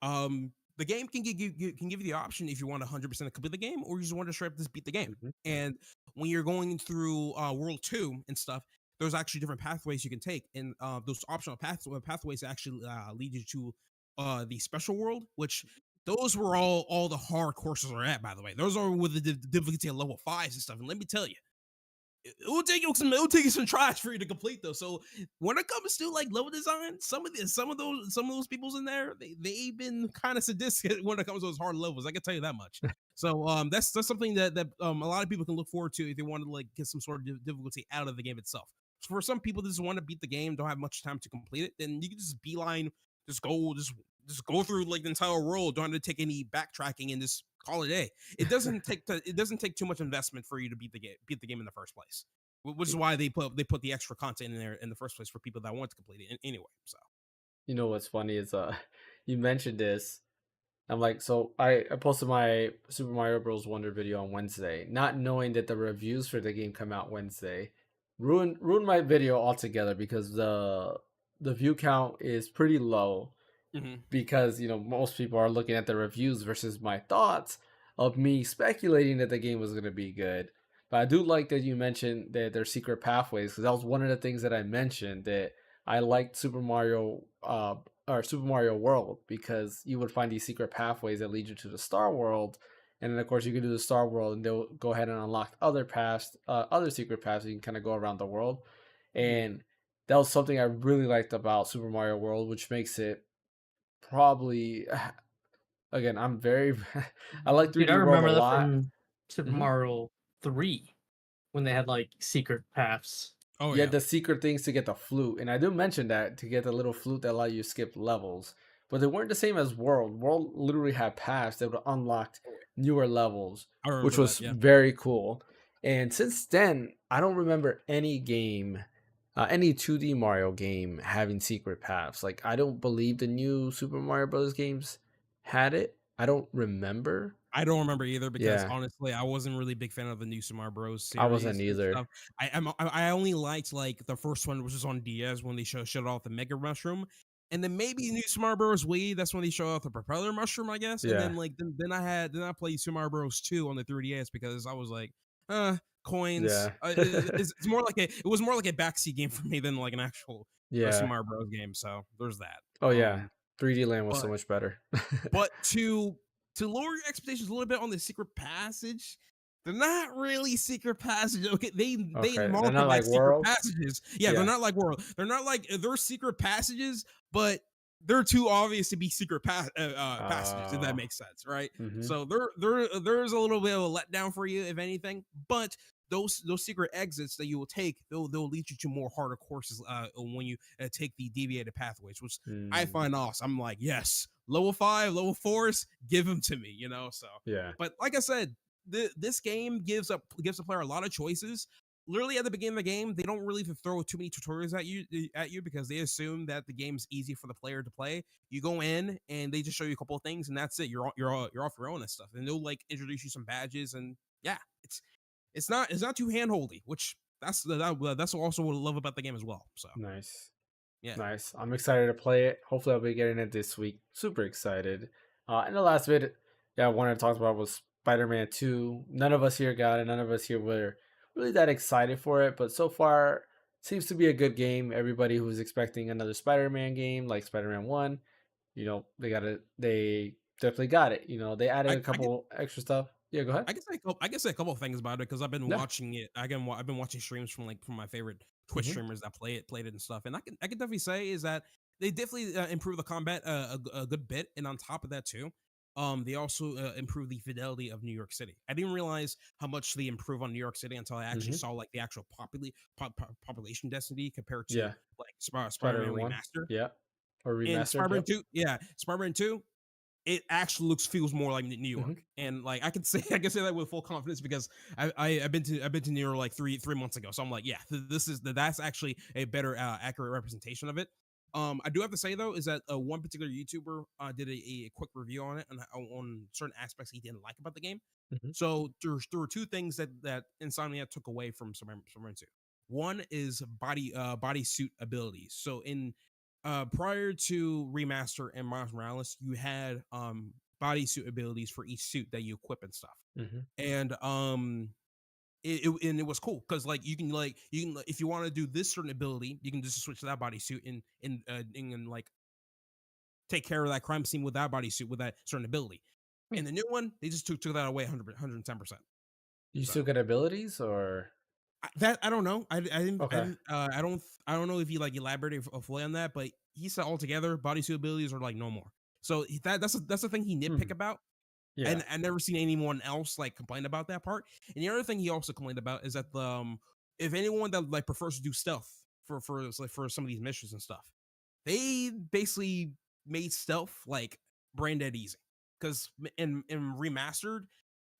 the game can give you the option if you want 100% to complete the game, or you just want to straight up just beat the game. Mhm. And when you're going through World 2 and stuff, there's actually different pathways you can take, and those optional pathways actually lead you to the special world, which those were all the hard courses are at. By the way, those are with the difficulty of level 5s and stuff. And let me tell you, it'll take you some tries for you to complete those. So when it comes to like level design, some of those people's in there, they've been kind of sadistic when it comes to those hard levels. I can tell you that much. So that's something that a lot of people can look forward to if they want to like get some sort of difficulty out of the game itself. So for some people that just want to beat the game, don't have much time to complete it, then you can just beeline, just go through like the entire world, don't have to take any backtracking and just call it a day. It doesn't take too much investment for you to beat the game in the first place, which is why they put the extra content in there in the first place for people that want to complete it anyway. So You know what's funny is you mentioned this. I'm like, so I posted my Super Mario Bros. Wonder video on Wednesday, not knowing that the reviews for the game come out Wednesday. Ruined my video altogether because the view count is pretty low mhm. because most people are looking at the reviews versus my thoughts of me speculating that the game was going to be good. But I do like that you mentioned that there's secret pathways because that was one of the things that I mentioned that I liked Super Mario World because you would find these secret pathways that lead you to the Star World, and then of course you can do the Star World and they'll go ahead and unlock other paths, other secret paths. So you can kind of go around the world, Mhm. and that was something I really liked about Super Mario World, which makes it probably again, I'm very I like Dude, I 3D World a remember that lot. from Super Mhm. Mario 3 when they had like secret paths. Oh You had yeah, the secret things to get the flute, and I do mention that to get the little flute that allow you to skip levels, but they weren't the same as World. World literally had paths that would unlock oh, yeah. newer levels, I which remember that. was Yeah, very cool. And since then, I don't remember any game, any 2D Mario game having secret paths. Like I don't believe the new Super Mario Bros. Games had it. I don't remember. I don't remember either because Yeah, honestly, I wasn't really a big fan of the new Super Mario Bros. I wasn't Series and either. stuff. I only liked like the first one, which was on DS when they showed off the Mega Mushroom, and then maybe new Super Mario Bros. Wii. That's when they show off the Propeller Mushroom, I guess. And Yeah, then then I played Super Mario Bros. 2 on the 3DS because I was like, coins. yeah, It's more like it was more like a backseat game for me than like an actual Super yeah. Mario Bros. Game. So there's that. Oh yeah, 3D Land was so But much better. but to lower your expectations a little bit on the secret passage, they're not really secret passages. Okay, they Okay, they're mark not them like as secret World. passages. Yeah, they're Yeah. not like world. They're not like they're secret passages, but they're too obvious to be secret passages. If that Oh. makes sense, right? Mhm. So there's a little bit of a letdown for you, if anything. But those secret exits that you will take, they'll lead you to more harder courses when you take the deviated pathways, which I Mm. find awesome. I'm like, yes, level 5, level 4s, give them to me, So, Yeah. but like I said, this game gives the player a lot of choices. Literally at the beginning of the game, they don't really even throw too many tutorials at you because they assume that the game's easy for the player to play. You go in and they just show you a couple of things, and that's it. You're off your own and stuff, and they'll like introduce you some badges, and yeah, it's not too handholdy, which that's also what I love about the game as well. So Nice. yeah, Nice. I'm excited to play it. Hopefully, I'll be getting it this week. Super excited. And the last bit, I wanted to talk about was Spider-Man 2. None of us here got it. None of us here were really that excited for it, but so far seems to be a good game. Everybody who's expecting another Spider-Man game like Spider-Man 1, they definitely got it. They added I, a I can couple extra stuff. Yeah, go ahead. I can say a couple of things about it because I've been Yeah. watching it. I've been watching streams from my favorite Twitch Hmm. streamers that played it and stuff, and I can definitely say is that they definitely improve the combat a good bit, and on top of that too, they also improve the fidelity of New York City. I didn't realize how much they improve on New York City until I actually Hmm. saw like the actual population density compared to Yeah. like Spider-Man Spider-Man 1. Remaster. Yeah. Or In remastered. Spider-Man Yep. 2, yeah, Spider-Man 2, it actually feels more like New Hmm. York, and like I can say that with full confidence because I've been to New York like 3 months ago, so I'm like, yeah, that's actually a better accurate representation of it. I do have to say though is that one particular YouTuber did a quick review on it and on certain aspects he didn't like about the game. Hmm. So there were two things that Insomniac took away from Spider-Man 2. One is bodysuit abilities. So in prior to remaster and Miles Morales, you had bodysuit abilities for each suit that you equip and stuff. Hmm. And it was cool because like you can if you want to do this certain ability, you can just switch to that bodysuit and like take care of that crime scene with that bodysuit with that certain ability. Hmm. And the new one, they just took that away 110%. You So still get abilities or that I don't know. okay? I don't know if he like elaborated fully on that, but he said altogether bodysuit abilities are like no more. So that's the thing he nitpick Hmm. about. Yeah, And I never seen anyone else like complain about that part. And the other thing he also complained about is that the if anyone that like prefers to do stealth for some of these missions and stuff, they basically made stealth like brain dead easy. Because in remastered,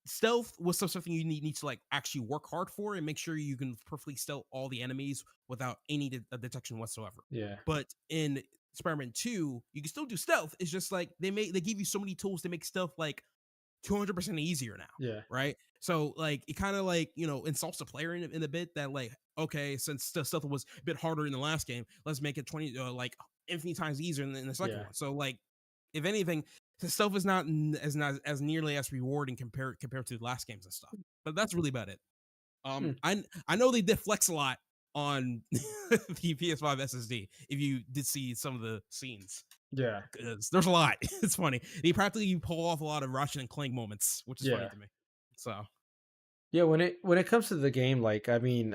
stealth was something you need to like actually work hard for and make sure you can perfectly stealth all the enemies without any detection whatsoever. yeah, But in Spider-Man 2, you can still do stealth. It's just like they give you so many tools to make stealth like 200% easier now, yeah, right? So like it kind of like insults the player in a bit that like okay, since stealth was a bit harder in the last game, let's make it 20 like infinity times easier in the second yeah. one. So like if anything, the stealth is not as nearly as rewarding compared to the last games and stuff. But that's really about it. Hmm. I know they did flex a lot on the PS5 SSD. If you did see some of the scenes, Yeah, there's a lot. It's funny. They practically pull off a lot of Ratchet and Clank moments, which is funny yeah. to me. So Yeah, when it comes to the game, like I mean,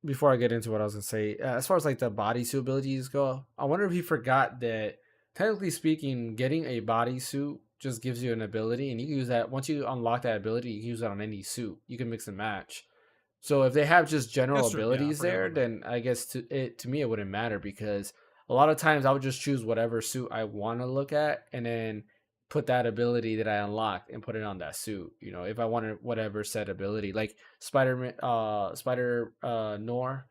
before I get into what I was gonna say, as far as like the bodysuit abilities go, I wonder if he forgot that technically speaking, getting a bodysuit just gives you an ability, and you can use that once you unlock that ability, you can use that on any suit. You can mix and match. So if they have just general that's true. Yeah, I abilities forgot there, about that. then I guess to me it wouldn't matter because a lot of times I would just choose whatever suit I want to look at and then put that ability that I unlocked and put it on that suit. You know, if I wanted whatever said ability, like Spider Nor,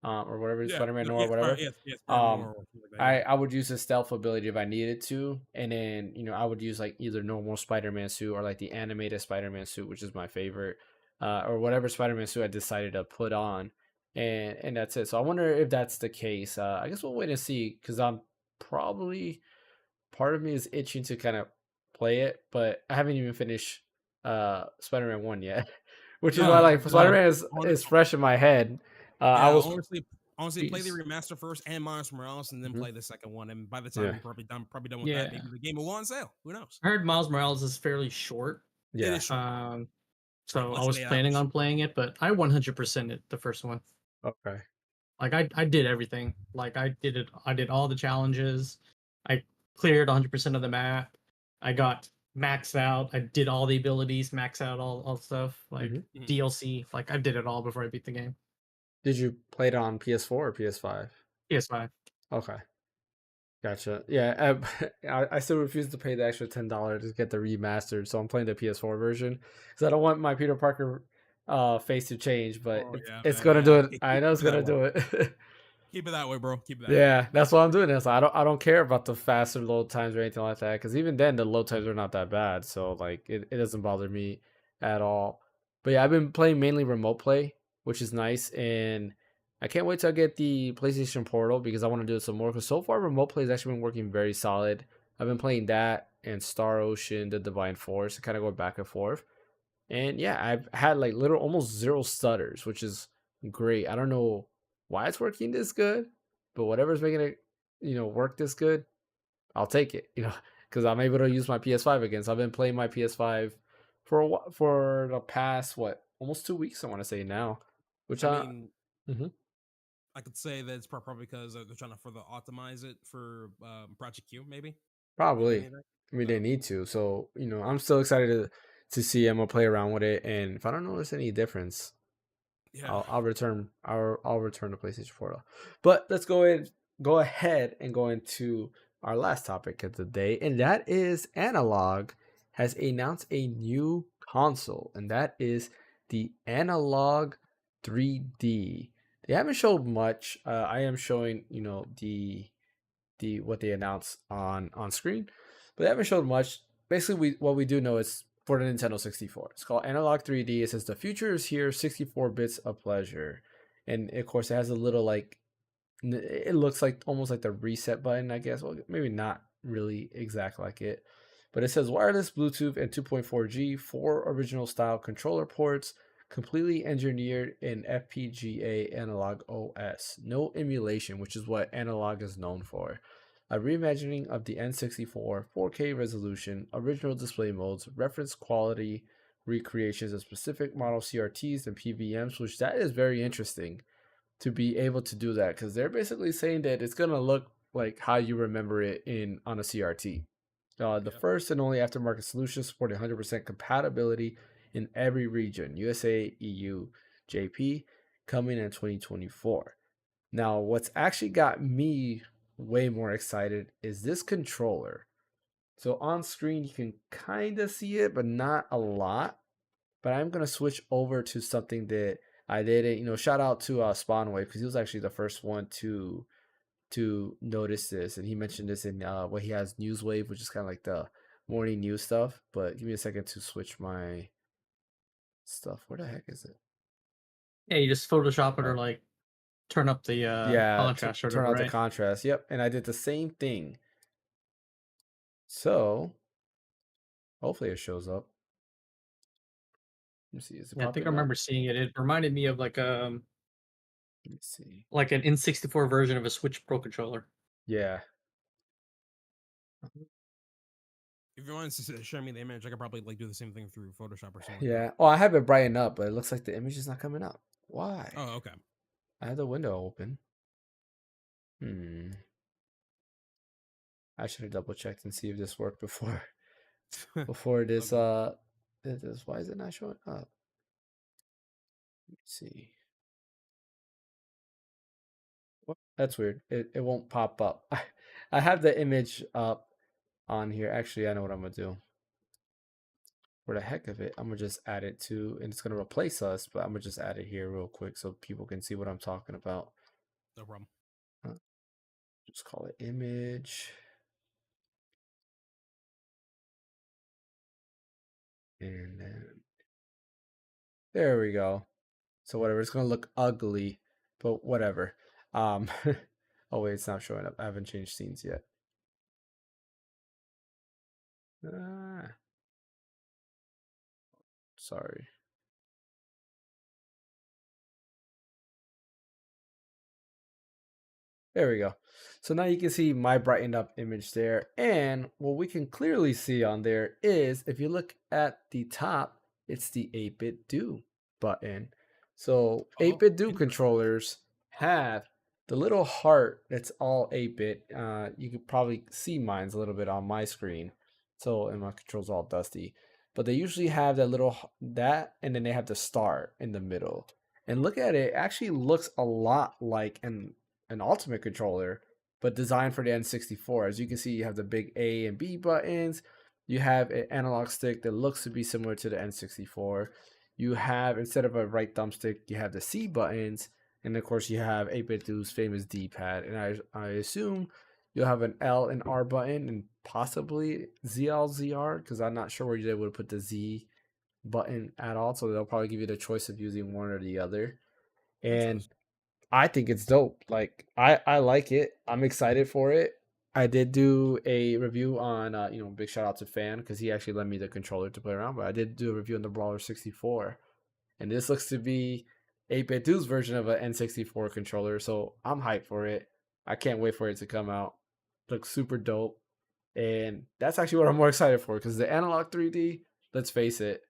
or whatever Yeah, Spider Man no, Nor, yeah, whatever. yeah, Spider Um, Noir or something like that. Yeah, I would use the stealth ability if I needed to, and then I would use like either normal Spider Man suit or like the animated Spider Man suit, which is my favorite, or whatever Spider-Man suit I decided to put on, and that's it. So I wonder if that's the case. I guess we'll wait and see because I'm probably part of me is itching to kind of play it, but I haven't even finished Spider-Man 1 yet, which is why yeah. like Spider-Man Hon- is fresh in my head. I yeah. was Honestly, play the remaster first and Miles Morales, and then Mhm. play the second one. And by the time Yeah, you're probably done with that, Yeah, maybe the game will go on sale. Who knows? I heard Miles Morales is fairly short. It yeah, is short. Um, It's like so I less than was eight planning hours. on playing it, but I 100% it the first one. okay, Like I did everything. Like I did it. I did all the challenges. I cleared 100% of the map. I got maxed out. I did all the abilities, max out all stuff. Like hmm. Mhm. DLC. Like I did it all before I beat the game. Did you play it on PS4 or PS5? PS5. Okay. Gotcha. Yeah, I still refuse to pay the extra $10 to get the remastered, so I'm playing the PS4 version because I don't want my Peter Parker face to change, but Oh yeah, it's man. gonna Yeah, do it. I know keep it's it that gonna way. do it. Keep it that way, bro. Keep it that way. Yeah, that's why I'm doing this. I don't care about the faster load times or anything like that because even then the load times are not that bad, so like it doesn't bother me at all. But yeah, I've been playing mainly remote play, which is nice, and I can't wait to get the PlayStation Portal because I want to do it some more. Because so far, remote play has actually been working very solid. I've been playing that and Star Ocean, the Divine Force, kind of going back and forth. And yeah, I've had like literal almost zero stutters, which is great. I don't know why it's working this good, but whatever's making it, work this good, I'll take it, because I'm able to use my PS5 again. So I've been playing my PS5 for the past what, almost 2 weeks, I want to say now, which I mean, mhm, I could say that it's probably because they're trying to further optimize it for Project Q, maybe, if probably. anything. I mean, they So need to. So I'm still excited to see. I'm gonna play around with it, and if I don't notice any difference, yeah, I'll return the PlayStation Portal. But let's go ahead and go into our last topic of the day, and that is Analog has announced a new console, and that is the Analog 3D. They haven't showed much. I am showing the what they announced on screen, but they haven't showed much. Basically, what we do know is for the Nintendo 64. It's called Analog 3D. It says the future is here, 64 bits of pleasure. And of course, it has a little like it looks like almost like the reset button, I guess. Well, maybe not really exact like it, but it says wireless Bluetooth and 2.4G, 4 original style controller ports, completely engineered in FPGA analog OS. No emulation, which is what analog is known for. A reimagining of the N64, 4K resolution, original display modes, reference quality recreations of specific model CRTs and PVMs, which that is very interesting to be able to do that because they're basically saying that it's gonna look like how you remember it in on a CRT. The Yeah. first and only aftermarket solution supporting 100% compatibility in every region: USA, EU, JP, coming in 2024. Now, what's actually got me way more excited is this controller. So on screen, you can kind of see it, but not a lot. But I'm gonna switch over to something that I didn't, shout out to Spawnwave because he was actually the first one to notice this, and he mentioned this in what he has Newswave, which is kind of like the morning news stuff. But give me a second to switch my stuff. Where the heck is it? Yeah, you just Photoshop it or Oh, like turn up the yeah, contrast or turn whatever, out the right? contrast. Yep, and I did the same thing. So hopefully it shows up. Let me see. Is it Yeah, I think I popping up? remember seeing it. It reminded me of Let me see. like an N64 version of a Switch Pro controller. Yeah, If you want to show me the image, I could probably like do the same thing through Photoshop or something like that. yeah. Oh, I have it brightened up, but it looks like the image is not coming up. Why? Oh, okay. I have the window open. Hmm. I should have double checked and see if this worked before before It's all this good. this why is it not showing up? Let's see. What? That's weird. It won't pop up. I have the image up on here. Actually, I know what I'm gonna do. For the heck of it, I'm gonna just add it to, and it's gonna replace us, but I'm gonna just add it here real quick so people can see what I'm talking about. No problem. Uh, Just call it image, and then there we go. So whatever, it's gonna look ugly, but whatever. Um, oh wait, it's not showing up. I haven't changed scenes yet. Ah, sorry. There we go. So now you can see my brightened up image there. And what we can clearly see on there is if you look at the top, it's the 8-bit do button. So Oh, 8-bit do interesting. controllers have the little heart that's all 8-bit. You could probably see mine's a little bit on my screen. So, and my control's all dusty. But they usually have that little, that, and then they have the star in the middle. And look at it, it actually looks a lot like an Ultimate controller, but designed for the N64. As you can see, you have the big A and B buttons. You have an analog stick that looks to be similar to the N64. You have, instead of a right thumbstick, you have the C buttons. And of course, you have 8BitDo's famous D pad. And I assume you'll have an L and R button and possibly ZLZR, because I'm not sure where you're able to put the Z button at all. So they'll probably give you the choice of using one or the other. And Interesting. I think it's dope. Like I like it. I'm excited for it. I did do a review on big shout out to Fan because he actually lent me the controller to play around. But I did do a review on the Brawler 64, and this looks to be 8-bit Dude's version of an N64 controller. So I'm hyped for it. I can't wait for it to come out. Looks super dope, and that's actually what I'm more excited for because the analog 3D. Let's face it,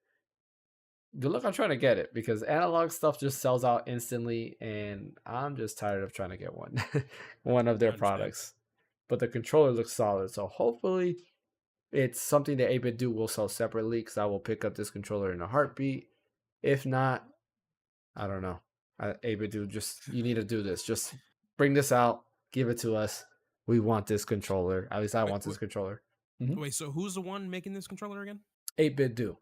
good luck on trying to get it because analog stuff just sells out instantly, and I'm just tired of trying to get one, one of I their understand. products. But the controller looks solid, so hopefully it's something that 8-bit Do will sell separately because I will pick up this controller in a heartbeat. If not, I don't know. 8-bit Do, just you need to do this. Just bring this out, give it to us. We want this controller. At least I Wait, want this wait, controller. wait. So who's the one making this controller again? 8-bit Do.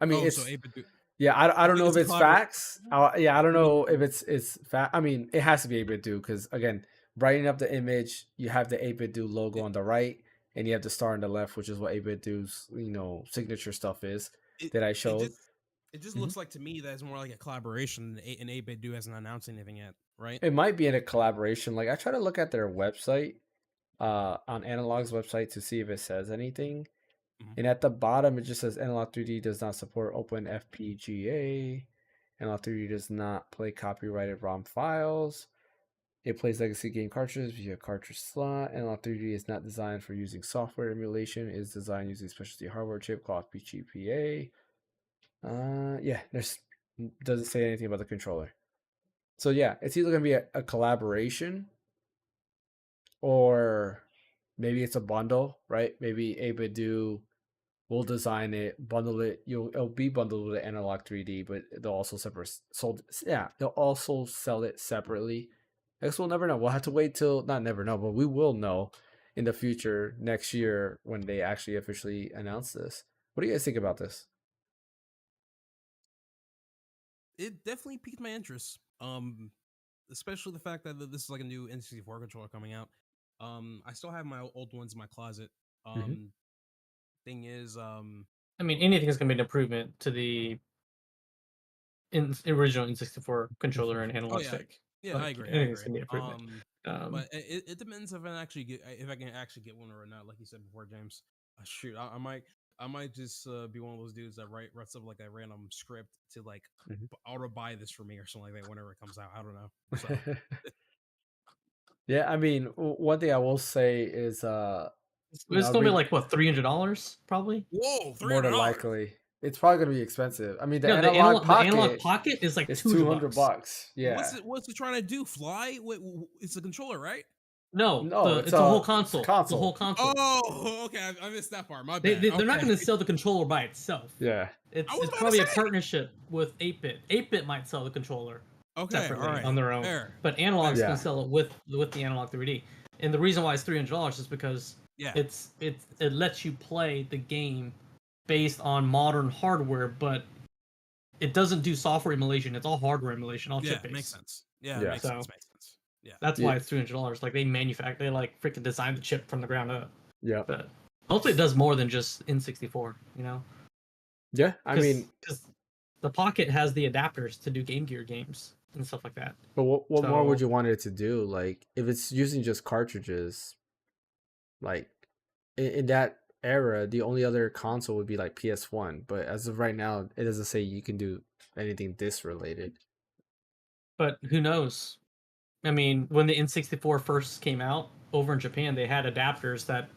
I mean, Oh, so it's 8-bit. yeah, I I don't think know if it's a it's collaboration. facts. Yeah, I don't know if it's fact. I mean, it has to be 8-bit do because again, brightening up the image, you have the 8-bit do logo It, on the right, and you have the star on the left, which is what 8-bit do's signature stuff is it that I it did showed. It just Mhm. looks like to me that it's more like a collaboration, and 8-Bit Do hasn't announced anything yet, right? It might be in a collaboration. Like I try to look at their website, on Analog's website to see if it says anything. Mhm. And at the bottom, it just says Analog 3D does not support Open FPGA. Analog 3D does not play copyrighted ROM files. It plays legacy game cartridges via cartridge slot. Analog 3D is not designed for using software emulation. It is designed using specialty hardware chip called PGPA. Yeah, there's doesn't say anything about the controller. So yeah, it's either gonna be a collaboration or maybe it's a bundle, right? Maybe Abadu will design it, bundle it. It'll be bundled with Analog 3D, but they'll also separate sold. Yeah, they'll also sell it separately. I guess we'll never know. We'll have to wait till not never know, but we will know in the future next year when they actually officially announce this. What do you guys think about this? It definitely piqued my interest. Especially the fact that this is like a new N64 controller coming out. I still have my old ones in my closet. Mm-hmm. Thing is, I mean, anything is going to be an improvement to the original N64 controller and oh analog yeah, stick. yeah, I Like agree, I anything's agree. going to be an improvement. But it depends if I actually get if I can actually get one or not. Like you said before, James. Shoot, I might just be one of those dudes that writes up like a random script to like auto buy this for me or something like that whenever it comes out. I don't know. So Yeah, I mean, one thing I will say is, It's you know, going to be like what, $300 probably. whoa, three more hundred than dollars. likely, it's probably gonna be expensive. I mean, the No, analog the analog pocket pocket is like is 200 200 bucks. bucks. Yeah. What's it trying to do? Fly? Wait, it's a controller, right? No, No, it's a whole it's a console. The whole console. console. Oh, okay. I missed that part. My bad. They're not Okay. going to sell the controller by itself. Yeah. I was It's about to probably a say. partnership with 8-Bit. 8-Bit might sell the controller Okay, all separately right. on their own, Fair. but analog's Yeah. going to sell it with the analog 3D. And the reason why it's $300 is because Yeah. it lets you play the game based on modern hardware, but it doesn't do software emulation. It's all hardware emulation, all Yeah, chip based. makes sense. Yeah, Yeah. makes So- sense. Makes sense. Yeah. That's Yeah. why it's $300. Like they like freaking design the chip from the ground up. Yeah. But hopefully it does more than just N64. You know, Yeah. I mean, because the Pocket has the adapters to do Game Gear games and stuff like that. but what more would So- you want it to do? Like, if it's using just cartridges, like in that era, the only other console would be like PS1. But as of right now, it doesn't say you can do anything disc related. But who knows? I mean, when the N64 first came out over in Japan, they had adapters that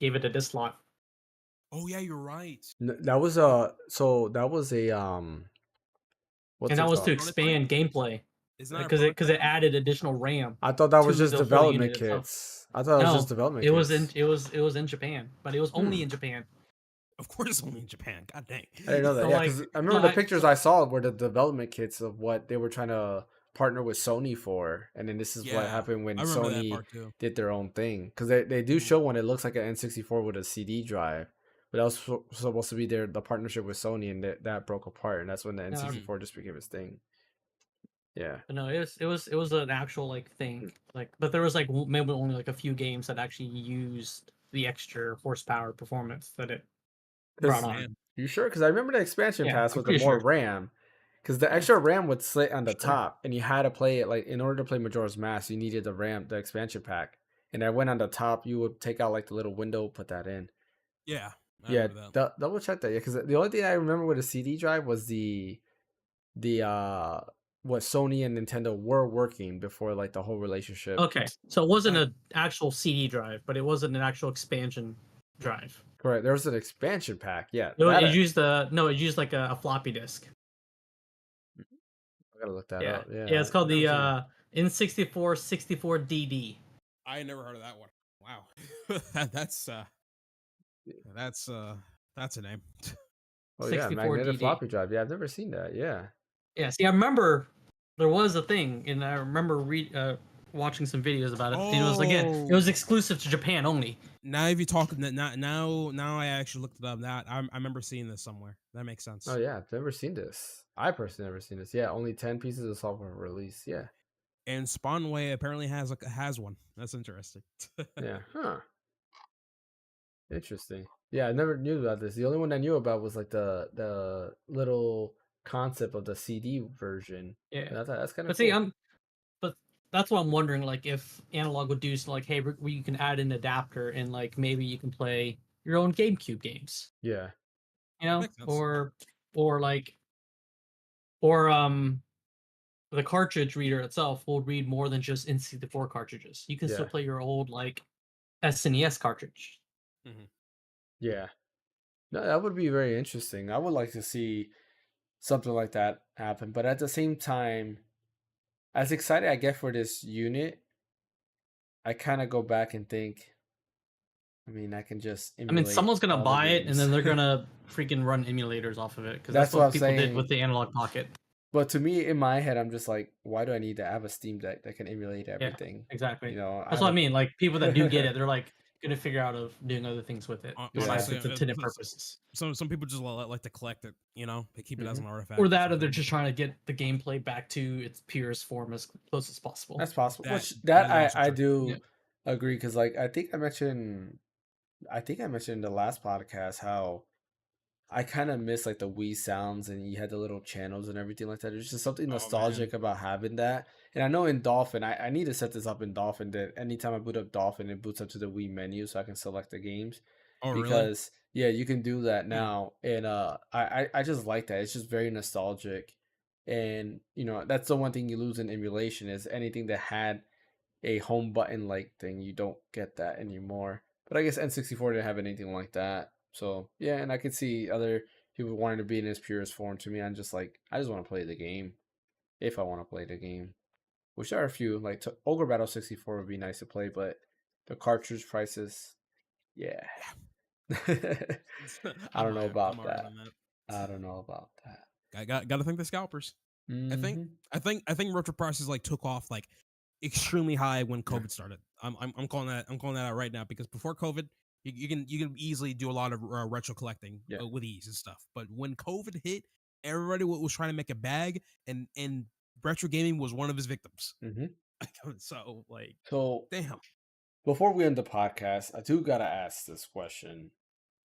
gave it a disc slot. Oh yeah, you're right. That was a what's And that it was to called? expand gameplay It's not because it added additional RAM. I thought that was to just the whole development unit itself. kits. I thought it was just No, development it kits. was in Japan, but it was only in Japan. Of course, it's only in Japan. God dang. I didn't know that. So, Yeah, like, because I remember no, the pictures I saw were the development kits of what they were trying to partner with Sony for, and then this is what Yeah, happened when I remember that Sony part too. did their own thing. Because they do Mhm. show one. It looks like an N64 with a CD drive, but that was supposed to be the partnership with Sony, and that broke apart, and that's when the N64 just became its thing. Yeah. But no, it was an actual like thing. Like, but there was like maybe only like a few games that actually used the extra horsepower performance that it brought on. Man. You sure? Because I remember the expansion Yeah, pass I'm with the pretty more sure. RAM. Because the Yeah. extra RAM would sit on the Sure. top, and you had to play it like in order to play Majora's Mask, you needed the RAM, the expansion pack. And I went on the top, you would take out like the little window, put that in. Yeah, I Yeah, remember that. double check that. Yeah, because the only thing I remember with a CD drive was the what Sony and Nintendo were working before like the whole relationship. Okay, so it wasn't an actual CD drive, but it wasn't an actual expansion drive. Correct. There was an expansion pack. Yeah, It used it used like a floppy disk. I gotta look that Yeah, up. Yeah, yeah, it's called I've the never seen that. N64 64DD. I never heard of that one. Wow. that's that's a name. Oh yeah, 64 magnetic DD. floppy drive. Yeah, I've never seen that. Yeah. Yeah, see, I remember there was a thing, and I remember watching some videos about it. And it was exclusive to Japan only. Now if you talk now I actually looked it up. That I remember seeing this somewhere. That makes sense. Oh yeah, I've never seen this. I personally never seen this. Yeah, only 10 pieces of software released. Yeah. And Spawnway apparently has one. That's interesting. Yeah. Huh. Interesting. Yeah, I never knew about this. The only one I knew about was like the little concept of the CD version. Yeah. That's kind of But see, cool. but that's what I'm wondering. Like, if analog would do something like, hey, you can add an adapter and like maybe you can play your own GameCube games, Yeah, you know, Makes sense. or like or the cartridge reader itself will read more than just N64 cartridges. You can still yeah, play your old like SNES cartridge. Mhm. yeah. No, that would be very interesting. I would like to see something like that happen. But at the same time, as excited I get for this unit, I kind of go back and think, I mean, I can just I mean, emulate someone's gonna all the buy it and games. then they're gonna freaking run emulators off of it because that's That's what what I'm people did saying. with the analog pocket. But to me, in my head, I'm just like, why do I need to have a Steam Deck that can emulate Yeah, everything? exactly. You know, I That's have what I a. mean. Like people that do get it, they're like gonna figure out of doing other things with it besides Yeah. Honestly, its intended purposes. some people just like to collect it. You know, they keep it as Hmm. an artifact Or or that, or they're something. just trying to get the gameplay back to its purest form as close as possible. That's possible. That Which that that is also I true. Yeah. do agree, because like I think I mentioned in the last podcast how I kind of miss like the Wii sounds, and you had the little channels and everything like that. There's just something Oh man. nostalgic about having that. And I know in Dolphin, I need to set this up in Dolphin, that anytime I boot up Dolphin, it boots up to the Wii menu so I can select the games. Oh really? Because yeah, you can do that Hmm. now. And I just like that. It's just very nostalgic. And you know, that's the one thing you lose in emulation, is anything that had a home button like thing. You don't get that anymore. But I guess N64 didn't have anything like that. So yeah, and I could see other people wanting to be in its purest form. To me, I'm just like, I just want to play the game if I want to play the game. Which there are a few, like Ogre Battle 64 would be nice to play, but the cartridge prices, yeah. Yeah. I don't know I'm about alright that. on that. I don't know about that. Got to thank the scalpers. I think Hmm. I think retro prices like took off like extremely high when COVID started. I'm calling that out right now because before COVID, you can easily do a lot of retro collecting Yeah. with ease and stuff. But when COVID hit, everybody was trying to make a bag, and retro gaming was one of his victims. Hmm. So like, So damn. before we end the podcast, I do gotta ask this question.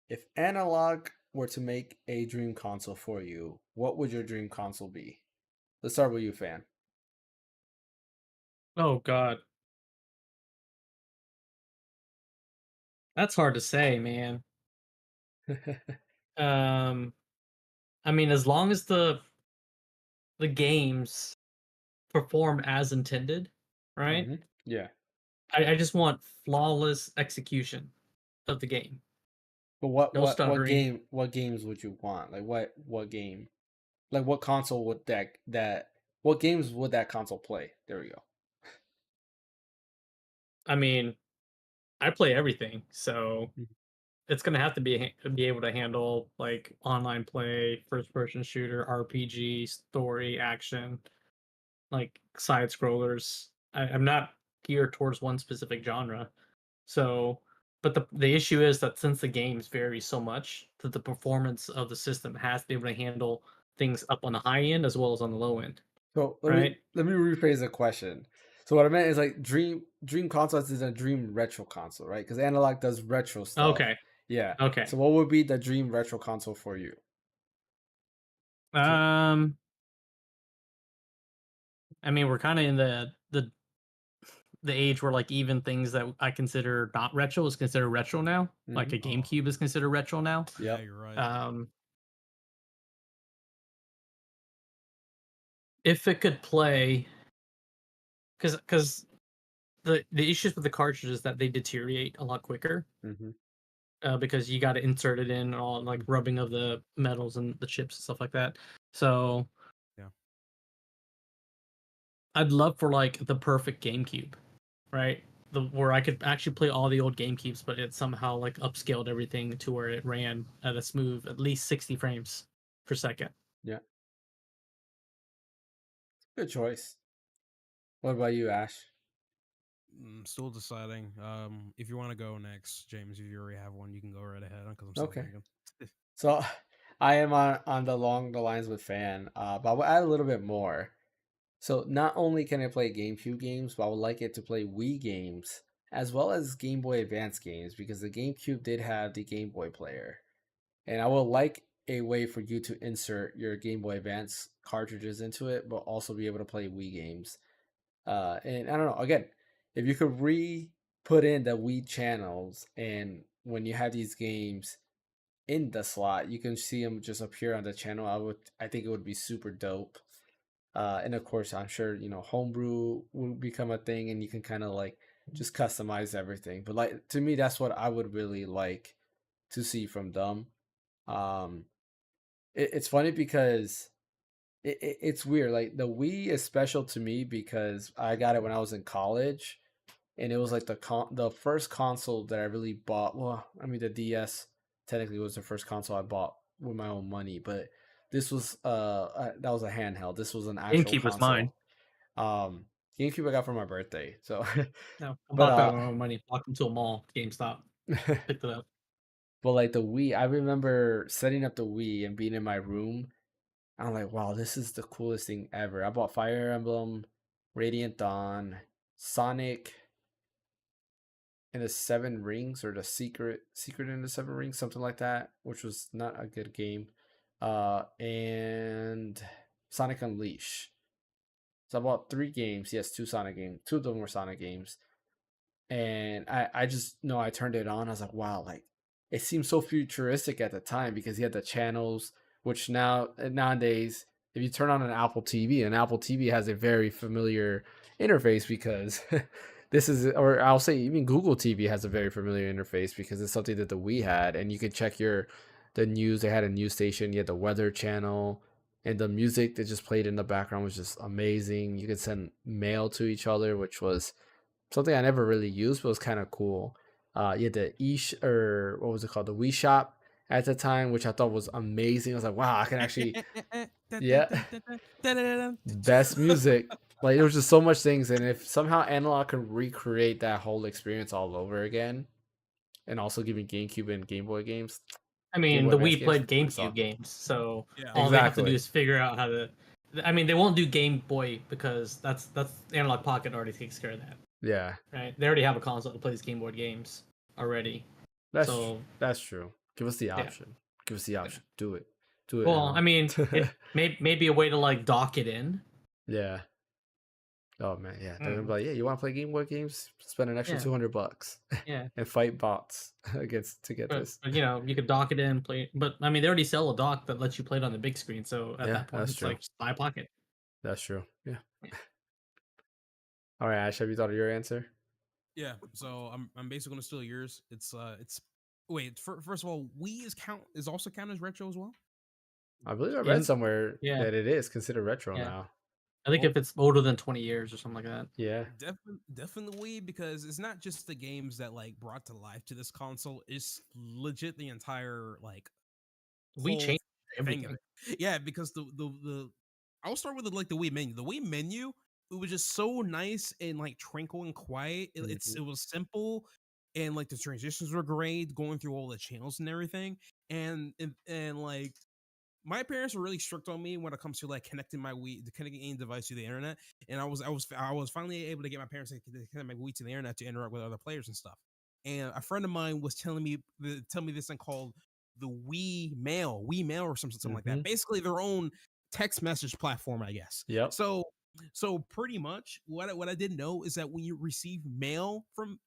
If analog were to make a dream console for you, what would your dream console be? Let's start with you, Fan. Oh God, that's hard to say, man. Um, I mean, as long as the games perform as intended, right? Hmm. Yeah, I just want flawless execution of the game. but No stuttering. what games would you want? Like what game? Like what console would that what games would that console play? There we go. I mean, I play everything, so Mhm. it's gonna have to be able to handle like online play, first person shooter, RPG, story, action, like side scrollers. I'm not geared towards one specific genre. So, but the issue is that since the games vary so much, that the performance of the system has to be able to handle things up on the high end as well as on the low end, So right? let me rephrase the question. So what I meant is like dream consoles is a dream retro console, right? Because analog does retro stuff. Okay, Yeah. okay. So what would be the dream retro console for you? So Um, I mean, we're kind of in the age where like even things that I consider not retro is considered retro now. Like hmm. a Oh GameCube is considered retro now. yeah, Yep. you're right. Um, if it could play, because the issues with the cartridges is that they deteriorate a lot quicker. Hmm. Because you got to insert it in and all like rubbing of the metals and the chips and stuff like that. So Yeah. I'd love for like the perfect GameCube, right? The where I could actually play all the old GameCubes, but it somehow like upscaled everything to where it ran at a smooth at least 60 frames per second. Yeah. Good choice. What about you, Ash? Still deciding. If you want to go next, James, if you already have one, you can go right ahead because I'm still Okay. thinking. So I am on the lines with Fan, but I will add a little bit more. So not only can it play GameCube games, but I would like it to play Wii games as well as Game Boy Advance games, because the GameCube did have the Game Boy player. And I would like a way for you to insert your Game Boy Advance cartridges into it, but also be able to play Wii games. And I don't know, again, if you could put in the Wii channels, and when you have these games in the slot, you can see them just appear on the channel. I think it would be super dope. And of course, I'm sure homebrew will become a thing, and you can kind of like just customize everything. But like to me, that's what I would really like to see from them. Um, it's funny because it's weird. Like the Wii is special to me because I got it when I was in college, and it was like the first console that I really bought. Well, I mean the DS technically was the first console I bought with my own money, but this was that was a handheld. This was an actual GameCube was mine. console. Um, GameCube I got for my birthday. So, No, I but bought that with my own money. Walked into a mall, GameStop, picked it up. but like the Wii, I remember setting up the Wii and being in my room. I'm like, wow, this is the coolest thing ever. I bought Fire Emblem, Radiant Dawn, Sonic and the Seven Rings, or the Secret in the Seven Rings, something like that, which was not a good game. And Sonic Unleash. So I bought 3 games. Yes, two Sonic games. Two of them were Sonic games. And I just know I turned it on. I was like, wow, like it seemed so futuristic at the time because he had the channels, which nowadays, if you turn on an Apple TV has a very familiar interface because this is, or I'll say even Google TV has a very familiar interface because it's something that the Wii had, and you could check the news. They had a news station. You had the weather channel. And the music that just played in the background was just amazing. You could send mail to each other, which was something I never really used, but was kind of cool. You had the or what was it called, the Wii Shop at the time, which I thought was amazing. I was like, wow, I can actually, yeah, best music. Like there was just so much things, and if somehow Analog could recreate that whole experience all over again, and also giving GameCube and Game Boy games, I Game mean, Boy the Advance Wii games, played pretty GameCube solid. games, so Yeah. all they have to do Exactly. is figure out how to. I mean, they won't do Game Boy because that's Analog Pocket already takes care of that, Yeah, right? They already have a console that plays Game Boy games already. that's So that's true. Give us the yeah. option. Give us the Yeah. option. Do it. Do it, Well, I Analog. mean, it may be a way to like dock it in. Yeah. Oh man, yeah. They're gonna be Mm, like, yeah, you want to play Game Boy games? Spend an extra yeah, $200 yeah. and fight bots against to get this. But you could dock it in, play. But I mean, they already sell a dock that lets you play it on the big screen. So at Yeah, that point, that's it's true. like just buy a pocket. That's true. Yeah. Yeah. All right, Ash, have you thought of your answer? Yeah. So I'm basically gonna steal yours. It's wait. First of all, Wii is also count as retro as well. I believe I read In somewhere yeah, that it is considered retro yeah. now. I think Well, if it's older than 20 years or something like that. Yeah. definitely because it's not just the games that like brought to life to this console. It's legit the entire like We whole changed thing of everything. it. Yeah, because the I'll start with the Wii menu. The Wii menu, it was just so nice and like tranquil and quiet. Mhm. It was simple, and like the transitions were great, going through all the channels and everything. And like my parents were really strict on me when it comes to like connecting connecting any device to the internet. And I was finally able to get my parents to connect my Wii to the internet to interact with other players and stuff. And a friend of mine was telling me this thing called the Wii Mail or something like that. Mhm. Basically, their own text message platform, I guess. Yep. So pretty much what I didn't know is that when you receive mail from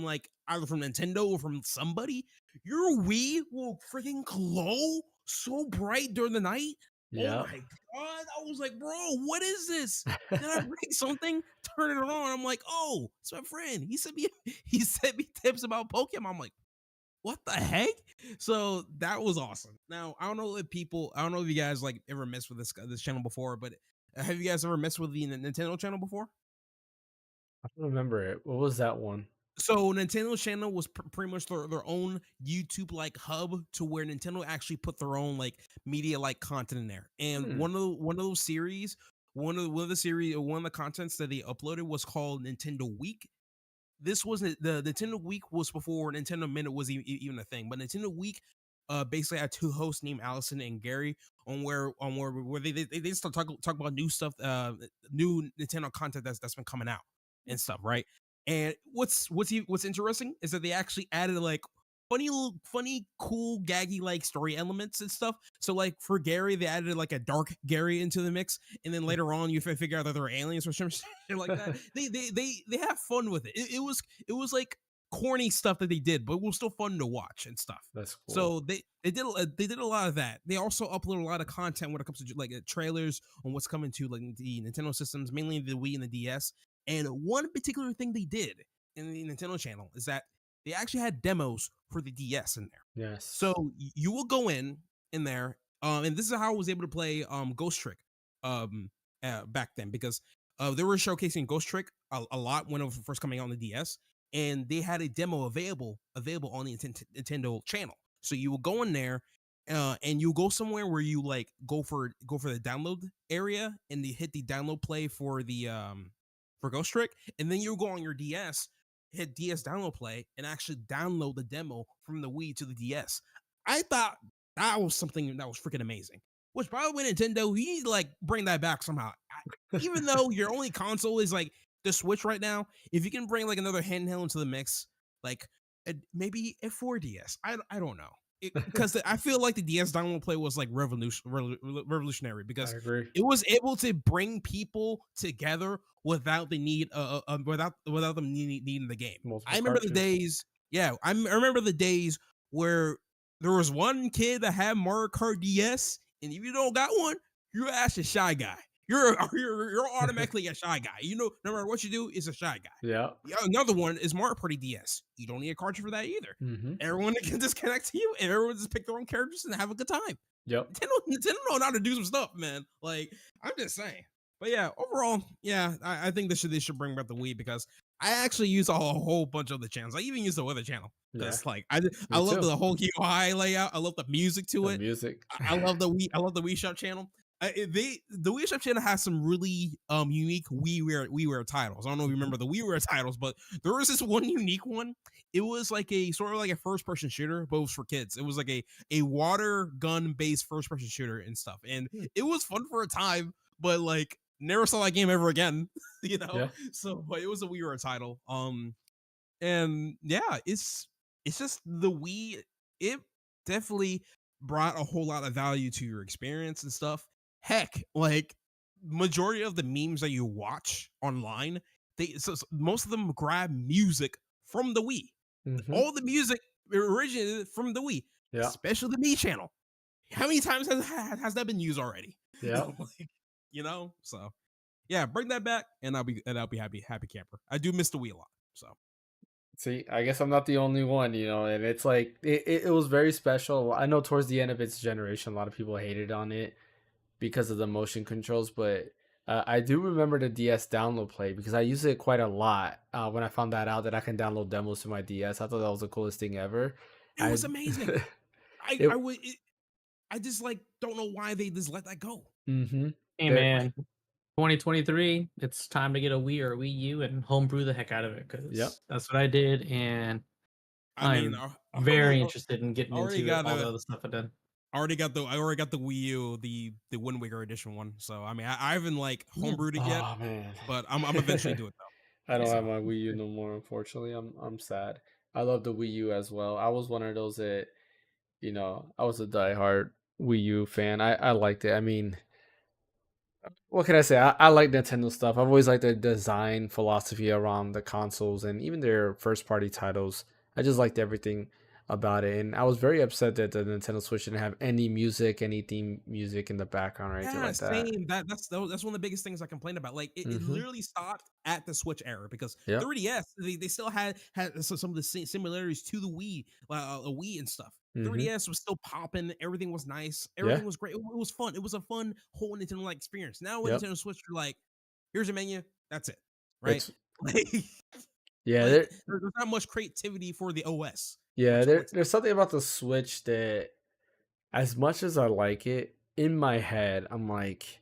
like either from Nintendo or from somebody, your Wii will freaking glow so bright during the night. Oh Yep. my god! I was like, bro, what is this? Did I break something? Turn it on. I'm like, oh, it's my friend. He sent me tips about Pokemon. I'm like, what the heck? So that was awesome. Now I don't know if you guys like ever messed with this channel before, but have you guys ever messed with the Nintendo channel before? I don't remember it. What was that one? So Nintendo channel was pretty much their own YouTube like hub to where Nintendo actually put their own like media like content in there. And Hmm. one of those series, one of the contents that they uploaded was called Nintendo Week. This wasn't the Nintendo Week was before Nintendo Minute was even a thing, but Nintendo Week basically had two hosts named Allison and Gary where they start talk about new stuff, new Nintendo content that's been coming out and stuff, right? And what's interesting is that they actually added like funny, cool, gaggy like story elements and stuff. So like for Gary, they added like a dark Gary into the mix, and then later on you figure out that they're aliens or some shit like that. They have fun with it. It was like corny stuff that they did, but it was still fun to watch and stuff. That's cool. So they did a lot of that. They also upload a lot of content when it comes to like trailers on what's coming to like the Nintendo systems, mainly the Wii and the DS. And one particular thing they did in the Nintendo channel is that they actually had demos for the DS in there. So Yes. you will go in there, and this is how I was able to play Ghost Trick back then because they were showcasing Ghost Trick a lot when it was first coming out on the DS, and they had a demo available on the Nintendo channel. So you will go in there, and you go somewhere where you like go for the download area, and they hit the download play for Ghost Trick, and then you go on your DS, hit DS download play, and actually download the demo from the Wii to the DS. I thought that was something that was freaking amazing. Which, by the way, Nintendo, you need to like bring that back somehow. Even though your only console is like the Switch right now, if you can bring like another handheld into the mix, like maybe a 4DS, I don't know. Because I feel like the DS download play was like revolutionary I because agree. it was able to bring people together without the need without them needing the game. I Multiple remember the cartridges. days, yeah, I remember the days where there was one kid that had Mario Kart DS, and if you don't got one, you're actually a shy guy. You're automatically a shy guy. You know, no matter what you do, is a shy guy. Yeah. Yeah, another one is Mario Party DS. You don't need a cartridge for that either. Mm-hmm. Everyone can just connect to you, and everyone just pick their own characters and have a good time. Yep. Nintendo know how to do some stuff, man. Like I'm just saying. But yeah, overall, yeah, I think they should bring back the Wii because I actually use a whole bunch of the channels. I even use the weather channel Yeah. because like I Me love too. the whole UI layout. I love the music to The it. music. I love the Wii Shop channel. The Wii Shop channel has some really unique WiiWare titles. I don't know if you Mhm. remember the WiiWare titles, but there was this one unique one. It was like a sort of like a first person shooter, but it was for kids. It was like a water gun based first person shooter and stuff, and Hmm. it was fun for a time. But like never saw that game ever again, you know. Yeah. So, but it was a WiiWare title. And yeah, it's just the Wii. It definitely brought a whole lot of value to your experience and stuff. Heck, like majority of the memes that you watch online, most of them grab music from the Wii. Mm-hmm. All the music originated from the Wii, Yeah. especially the Mii channel. How many times has that been used already? Yeah. Like, so yeah, bring that back, and I'll be happy camper. I do miss the Wii a lot, so. See, I guess I'm not the only one, and it's like it was very special. I know towards the end of its generation, a lot of people hated on it because of the motion controls, but I do remember the DS download play because I use it quite a lot. When I found that out that I can download demos to my DS, I thought that was the coolest thing ever. It I was amazing. I it I would it, I just like don't know why they just let that go. mm-hmm. Hey There, Like, man, 2023, it's time to get a Wii or a Wii U and homebrew the heck out of it yep. because that's what I did, and I mean, I'm very interested in getting into it, all the other stuff I did. I already got the Wii U, the Wind Waker edition one. So I mean, I haven't like Yeah. homebrewed it yet, Oh man. but I'm eventually do it I though. don't have So my Wii U no more, unfortunately. I'm sad. I love the Wii U as well. I was one of those that, I was a diehard Wii U fan. I liked it. I mean, what can I say? I like Nintendo stuff. I've always liked the design philosophy around the consoles and even their first party titles. I just liked everything about it. And I was very upset that the Nintendo Switch didn't have any music, any theme music in the background or anything yeah, like that. same. That's one of the biggest things I complained about. Like it Mm-hmm. literally stopped at the Switch era because Yep. 3DS they still had some of the similarities to the Wii, a Wii and stuff. Mm-hmm. 3DS was still popping. Everything was nice. Yeah. Everything was great. It was fun. It was a fun whole Nintendo like experience. Now with Yep. Nintendo Switch, you're like, here's a menu. That's it, right? It's Like, yeah, like there there's not much creativity for the OS, yeah, which there which there's something about the Switch that as much as I like it, in my head, I'm like,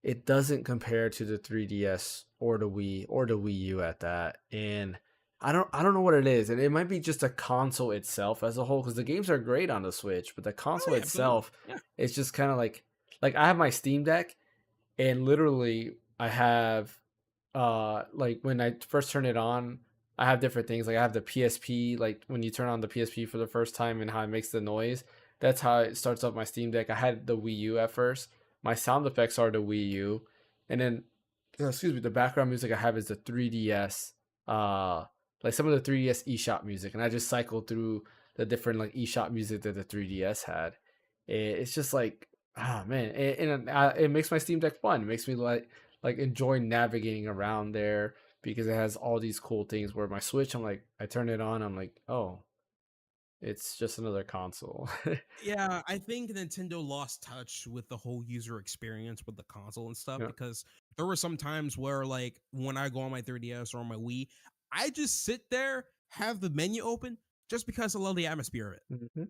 it doesn't compare to the 3DS or the Wii or the Wii U at that. And I don't know what it is. And it might be just the console itself as a whole, because the games are great on the Switch, but the oh console yeah, absolutely, itself, yeah. it's just kind of like I have my Steam Deck, and literally I have like when I first turn it on, I have different things. Like I have the PSP, like when you turn on the PSP for the first time and how it makes the noise. That's how it starts up my Steam Deck. I had the Wii U at first. My sound effects are the Wii U, and then excuse me, the background music I have is the 3DS. Uh, like some of the 3DS eShop music, and I just cycle through the different like eShop music that the 3DS had. It's just like ah man, it makes my Steam Deck fun. It makes me like enjoy navigating around there because it has all these cool things. Where my Switch, I'm like, I turn it on, I'm like, oh, it's just another console. Yeah, I think Nintendo lost touch with the whole user experience with the console and stuff, Yeah. because there were some times where, like, when I go on my 3DS or on my Wii, I just sit there, have the menu open, just because I love the atmosphere of it. Hmm.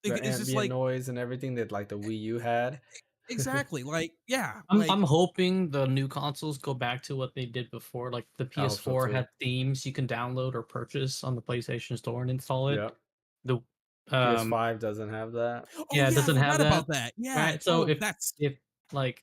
Like, The it's just ambient like noise and everything that like the Wii U had. exactly, like, yeah, I'm like, hoping the new consoles go back to what they did before. Like the I hope so PS4 too. had themes you can download or purchase on the PlayStation Store and install it. Yep. The PS5 doesn't have that. oh Yeah, it yeah, I doesn't have forgot that, about that. Yeah. right? So Oh, if that's if like,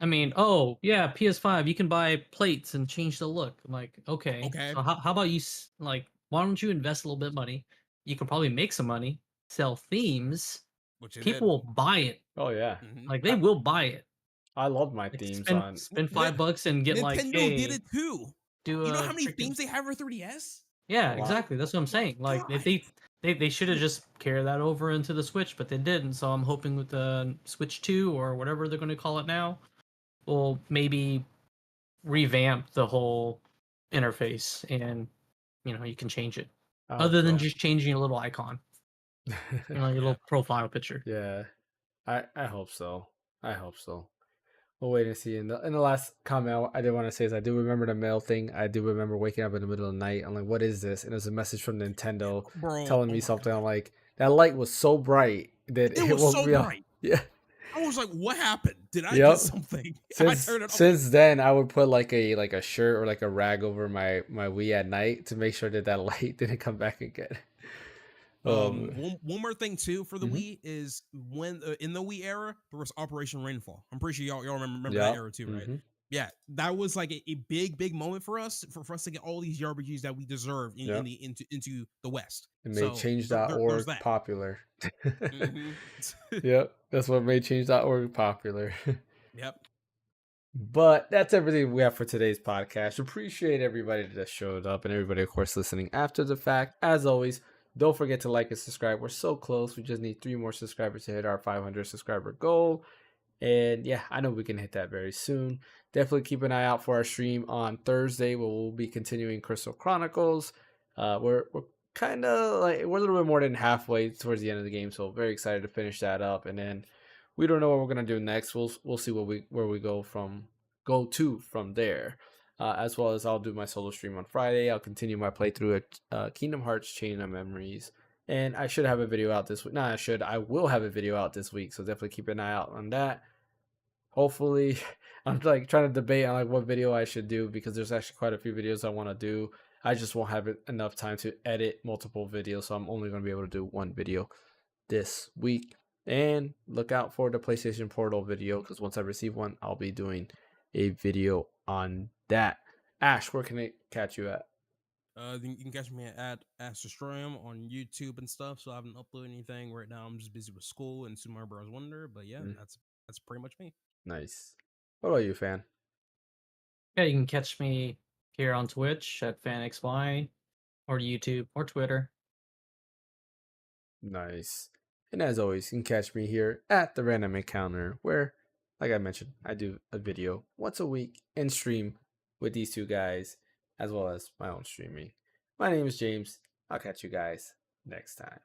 I mean, oh yeah, PS5, you can buy plates and change the look. I'm like, okay, okay. so how about you like, why don't you invest a little bit of money? You can probably make some money, sell themes. Which it People did. will buy it. Oh yeah. Hmm. Like they will buy it. I love my Like themes spend on. spend $5 and get like, Nintendo did hey, it too. do You know a how many freaking themes they have for 3DS? yeah, A lot. exactly. That's what I'm My saying. Like God. they should have just carried that over into the Switch, but they didn't. So I'm hoping with the Switch 2 or whatever they're going to call it now, will maybe revamp the whole interface and you can change it. I hope Other than so. just changing your little icon, your Yeah. little profile picture. Yeah. I hope so. I hope so. We'll wait and see. In the last comment I did want to say is I do remember the mail thing. I do remember waking up in the middle of the night. I'm like, what is this? And there's a message from Nintendo Bro, telling oh me my something. God. I'm like, that light was so bright that It it was woke so me up. bright. Yeah. I was like, what happened? Did I get Yep. something? I Since turned it off. since then, I would put like a shirt or like a rag over my Wii at night to make sure that that light didn't come back again. Um. One more thing too for the Mhm. Wii is when in the Wii era there was Operation Rainfall. I'm pretty sure y'all remember that Yep. era too, right? Mhm. Yeah, that was like a big moment for us for us to get all these RPGs that we deserve in Yep. the into the West. It made So there's change.org that. popular. Hmm. Yep. That's what made change.org popular. Yep. But that's everything we have for today's podcast. Appreciate everybody that showed up and everybody, of course, listening after the fact. As always, don't forget to like and subscribe. We're so close. We just need 3 more subscribers to hit our 500 subscriber goal. And yeah, I know we can hit that very soon. Definitely keep an eye out for our stream on Thursday where we'll be continuing Crystal Chronicles. We're kind of like we're a little bit more than halfway towards the end of the game, so very excited to finish that up. And then we don't know what we're gonna do next. We'll see where we go to from there. As well as I'll do my solo stream on Friday. I'll continue my playthrough at Kingdom Hearts Chain of Memories. And I should have a video out this week. No, I will have a video out this week. So definitely keep an eye out on that. Hopefully, I'm like trying to debate on like what video I should do because there's actually quite a few videos I want to do. I just won't have enough time to edit multiple videos, so I'm only going to be able to do one video this week. And look out for the PlayStation Portal video because once I receive one, I'll be doing a video on that. Ash, where can I catch you at? You can catch me at Astrostream on YouTube and stuff. So I haven't uploaded anything right now. I'm just busy with school and Super Mario Bros. Wonder. But yeah, Mm, that's pretty much me. nice. What about you, fan? Yeah, you can catch me here on Twitch at Phaneckswhy or YouTube or Twitter. Nice. And as always, you can catch me here at the Random Encounter, where, like I mentioned, I do a video once a week and stream with these two guys, as well as my own streaming. My name is James. I'll catch you guys next time.